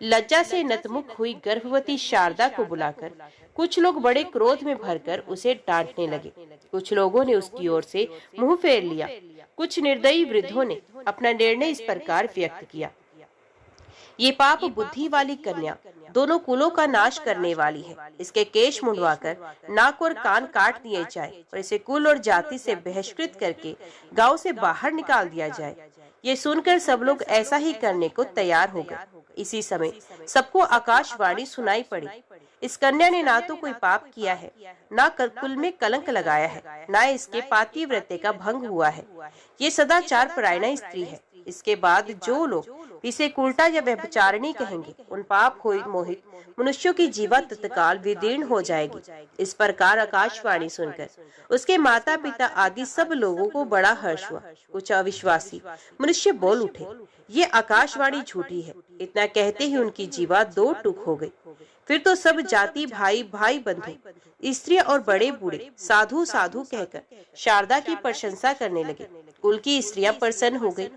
लज्जा से नतमुख हुई गर्भवती शारदा को बुलाकर कुछ लोग बड़े क्रोध में भरकर उसे डांटने लगे। कुछ लोगों ने उसकी ओर से मुंह फेर लिया। कुछ निर्दयी वृद्धों ने अपना निर्णय इस प्रकार व्यक्त किया, ये पाप बुद्धि वाली कन्या दोनों कुलों का नाश करने वाली है। इसके केश मुंडवाकर नाक और कान काट दिए जाए और इसे कुल और जाति से बहिष्कृत करके गांव से बाहर निकाल दिया जाए। ये सुनकर सब लोग ऐसा ही करने को तैयार हो गए। इसी समय सबको आकाशवाणी सुनाई पड़ी, इस कन्या ने ना तो कोई पाप किया है, ना कुल में कलंक लगाया है, ना इसके पातिव्रत्य का भंग हुआ है। ये सदाचार परायणा स्त्री है। इसके बाद जो लोग इसे उल्टा या व्यभिचारिणी कहेंगे, उन पाप मोहित मनुष्यों की जीवा तत्काल विदीर्ण हो जाएगी। इस प्रकार आकाशवाणी सुनकर उसके माता पिता आदि सब लोगों को बड़ा हर्ष हुआ। कुछ अविश्वासी मनुष्य बोल उठे, ये आकाशवाणी झूठी है। इतना कहते ही उनकी जीवा दो टुक हो गई। फिर तो सब जाति भाई भाई बंधु, स्त्री और बड़े बूढ़े साधु साधु कहकर शारदा की प्रशंसा करने लगे। कुल की स्त्रियां प्रसन्न हो गई।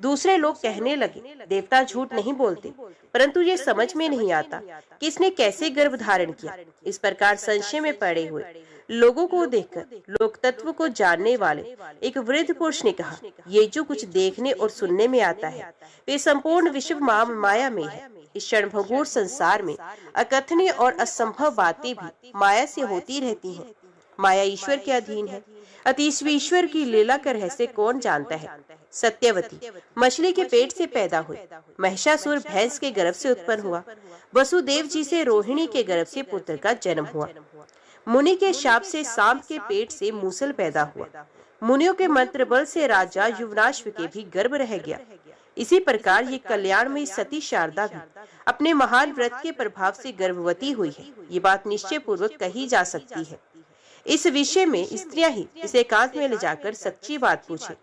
दूसरे लोग कहने लगे, देवता झूठ नहीं बोलते, परंतु ये समझ में नहीं आता कि इसने कैसे गर्भ धारण किया। इस प्रकार संशय में पड़े हुए लोगों को देखकर लोक तत्व को जानने वाले एक वृद्ध पुरुष ने कहा, ये जो कुछ देखने और सुनने में आता है, वे संपूर्ण विश्व माया में है। इस क्षणभंगुर संसार में अकथनीय और असंभव बातें भी माया से होती रहती हैं। माया ईश्वर के अधीन है। अतीश्वर ईश्वर की लीला का रहस्य कौन जानता है। सत्यवती मछली के पेट से पैदा हुई। महिषासुर भैंस के गर्भ से उत्पन्न हुआ। वसुदेव जी से रोहिणी के गर्भ से पुत्र का जन्म हुआ। मुनि के शाप से सांप के पेट से मूसल पैदा हुआ। मुनियों के मंत्र बल से राजा युवनाश्व के भी गर्भ रह गया। इसी प्रकार ये कल्याणमयी सती शारदा भी अपने महान व्रत के प्रभाव से गर्भवती हुई है। ये बात निश्चय पूर्वक कही जा सकती है। इस विषय में स्त्रियां ही इसे एकांत में ले जाकर सच्ची बात पूछे।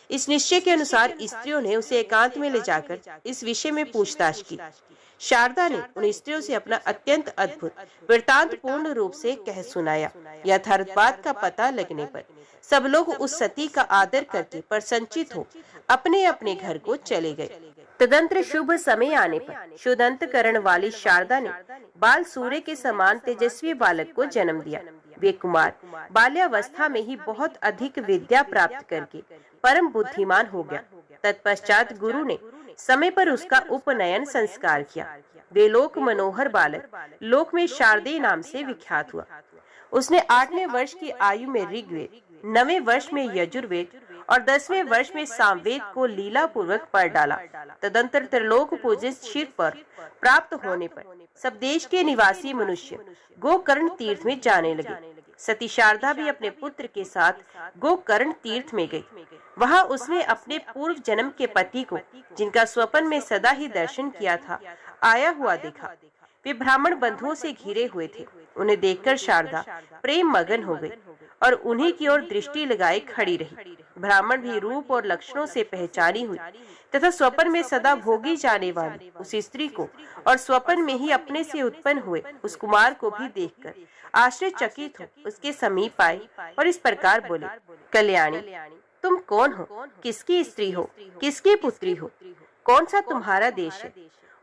इस निश्चय के अनुसार स्त्रियों ने उसे एकांत में ले जाकर इस विषय में पूछताछ की। शारदा ने उन स्त्रियों से अपना अत्यंत अद्भुत वृतांत पूर्ण रूप से कह सुनाया। यथार्थ बात का पता लगने पर सब लोग उस सती का आदर करके प्रसन्नचित हो अपने अपने घर को चले गए। तदंतर शुभ समय आने पर शुद्धंतकरण वाली शारदा ने बाल सूर्य के समान तेजस्वी बालक को जन्म दिया। वे कुमार बाल्यावस्था में ही बहुत अधिक विद्या प्राप्त करके परम बुद्धिमान हो गया। तत्पश्चात गुरु ने समय पर उसका उपनयन संस्कार किया। वे लोक मनोहर बालक लोक में शारदेय नाम से विख्यात हुआ। उसने 8वें वर्ष की आयु में ऋग्वेद, 9वें वर्ष में यजुर्वेद और 10वें वर्ष में सामवेद को लीला पूर्वक पढ़ डाला। तदंतर त्रिलोक पूजित शिव पर प्राप्त होने पर सब देश के निवासी मनुष्य गोकर्ण तीर्थ में जाने लगे। सती शारदा भी अपने पुत्र के साथ गोकर्ण तीर्थ में गई। वहां उसने अपने पूर्व जन्म के पति को, जिनका स्वप्न में सदा ही दर्शन किया था, आया हुआ देखा। वे ब्राह्मण बंधुओं से घिरे हुए थे। उन्हें देखकर शारदा प्रेम मगन हो गई और उन्हीं की ओर दृष्टि लगाए खड़ी रही। ब्राह्मण भी रूप और लक्षणों से पहचानी हुई तथा स्वप्न में सदा भोगी जाने वाली उस स्त्री को और स्वप्न में ही अपने से उत्पन्न हुए उस कुमार को भी देखकर आश्चर्यचकित हो उसके समीप आए और इस प्रकार बोले, कल्याणी, तुम कौन हो? किसकी स्त्री हो? किसकी पुत्री हो? कौन सा तुम्हारा देश है?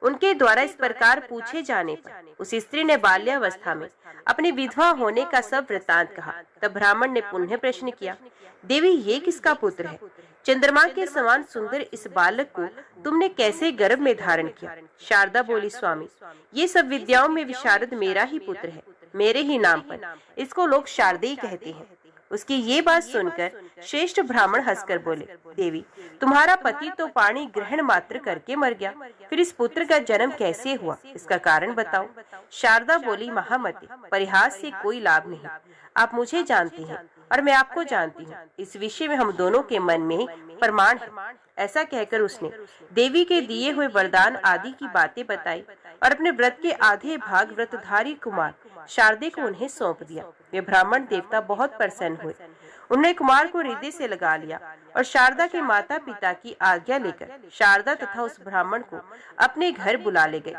उनके द्वारा इस प्रकार पूछे जाने पर उस स्त्री ने बाल्यावस्था में अपने विधवा होने का सब वृतांत कहा। तब ब्राह्मण ने पुनः प्रश्न किया, देवी, ये किसका पुत्र है? चंद्रमा के समान सुंदर इस बालक को तुमने कैसे गर्भ में धारण किया? शारदा बोली, स्वामी, ये सब विद्याओं में विशारद मेरा ही पुत्र है। मेरे ही नाम पर। इसको लोग शारदेय कहते हैं। उसकी ये बात सुनकर श्रेष्ठ ब्राह्मण हंसकर बोले, देवी, तुम्हारा पति तो पानी ग्रहण मात्र करके मर गया, फिर इस पुत्र का जन्म कैसे हुआ, इसका कारण बताओ। शारदा बोली, महामती, परिहास से कोई लाभ नहीं। आप मुझे जानती हैं और मैं आपको जानती हूँ। इस विषय में हम दोनों के मन में प्रमाण है। ऐसा कहकर उसने देवी के दिए हुए वरदान आदि की बातें बताई और अपने व्रत के आधे भाग व्रतधारी कुमार शारदे को उन्हें सौंप दिया। वे ब्राह्मण देवता बहुत प्रसन्न हुए। उन्होंने कुमार को हृदय से लगा लिया और शारदा के माता पिता की आज्ञा लेकर शारदा तथा उस ब्राह्मण को अपने घर बुला ले गए।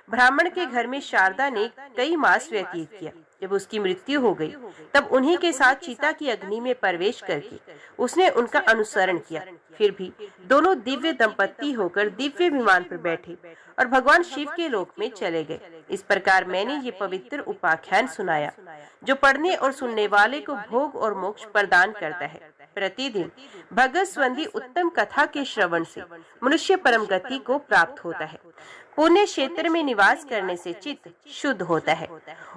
ब्राह्मण के घर में शारदा ने कई मास व्यतीत किया। जब उसकी मृत्यु हो गई, तब उन्हीं के साथ चिता की अग्नि में प्रवेश करके उसने उनका अनुसरण किया। फिर भी दोनों दिव्य दंपत्ति होकर दिव्य विमान पर बैठे और भगवान शिव के लोक में चले गए। इस प्रकार मैंने ये पवित्र उपाख्यान सुनाया, जो पढ़ने और सुनने वाले को भोग और मोक्ष प्रदान करता है। प्रतिदिन भगत स्वंदी उत्तम कथा के श्रवण से मनुष्य परम गति को प्राप्त होता है। पुण्य क्षेत्र में निवास करने से चित्त शुद्ध होता है।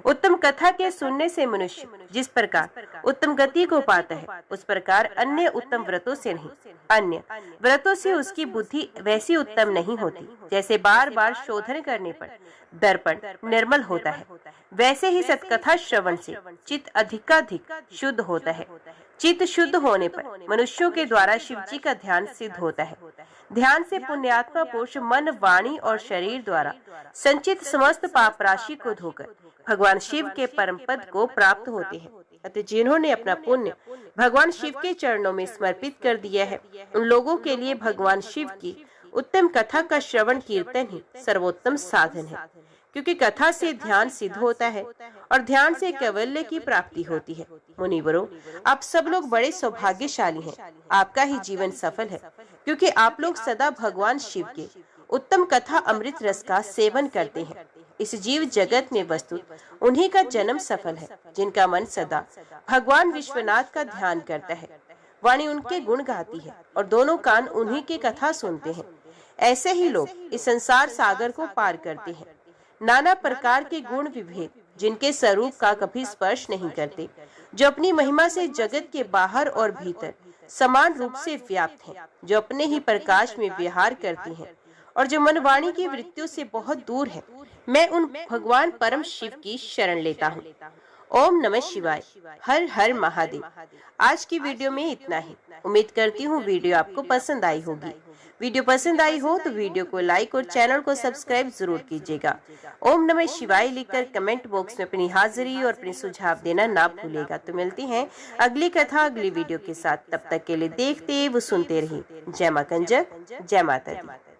उत्तम कथा के सुनने से मनुष्य जिस प्रकार उत्तम गति को पाता है, उस प्रकार अन्य उत्तम व्रतों से नहीं, अन्य व्रतों से उसकी बुद्धि वैसी उत्तम नहीं होती। जैसे बार बार शोधन करने पर दर्पण निर्मल होता है, वैसे ही सत्कथा श्रवण से चित्त अधिकाधिक शुद्ध होता है। चित्त शुद्ध होने पर मनुष्यों के द्वारा शिव जी का ध्यान सिद्ध होता है। ध्यान से पुण्यात्मा पुरुष मन, वाणी और शरीर द्वारा संचित समस्त पाप राशि को धोकर भगवान शिव के परम पद को प्राप्त होते हैं। अतः जिन्होंने अपना पुण्य भगवान शिव के चरणों में समर्पित कर दिया है, उन लोगों के लिए भगवान शिव की उत्तम कथा का श्रवण कीर्तन ही सर्वोत्तम साधन है, क्योंकि कथा से ध्यान सिद्ध होता है और ध्यान से कैवल्य की प्राप्ति होती है। मुनिवरों, आप सब लोग बड़े सौभाग्यशाली हैं। आपका ही जीवन सफल है, क्योंकि आप लोग सदा भगवान शिव के उत्तम कथा अमृत रस का सेवन करते हैं। इस जीव जगत में वस्तुत उन्हीं का जन्म सफल है, जिनका मन सदा भगवान विश्वनाथ का ध्यान करता है। वाणी उनके गुण गाती है और दोनों कान उन्हीं के कथा सुनते हैं। ऐसे ही लोग इस संसार सागर को पार करते हैं। नाना प्रकार के गुण विभेद जिनके स्वरूप का कभी स्पर्श नहीं करते, जो अपनी महिमा से जगत के बाहर और भीतर समान रूप से व्याप्त हैं, जो अपने ही प्रकाश में विहार करती हैं और जो मनवाणी की वृत्तियों से बहुत दूर है, मैं उन भगवान परम शिव की शरण लेता हूँ। ओम नमः शिवाय। हर हर महादेव। आज की वीडियो में इतना ही। उम्मीद करती हूँ वीडियो आपको पसंद आई होगी। वीडियो पसंद आई हो तो वीडियो को लाइक और चैनल को सब्सक्राइब जरूर कीजिएगा। ओम नमः शिवाय लिखकर कमेंट बॉक्स में अपनी हाजिरी और अपने सुझाव देना ना भूलेगा। तो मिलती हैं अगली कथा अगली वीडियो के साथ। तब तक के लिए देखते व सुनते रहिए। जय मां कंजक, जय माता दी।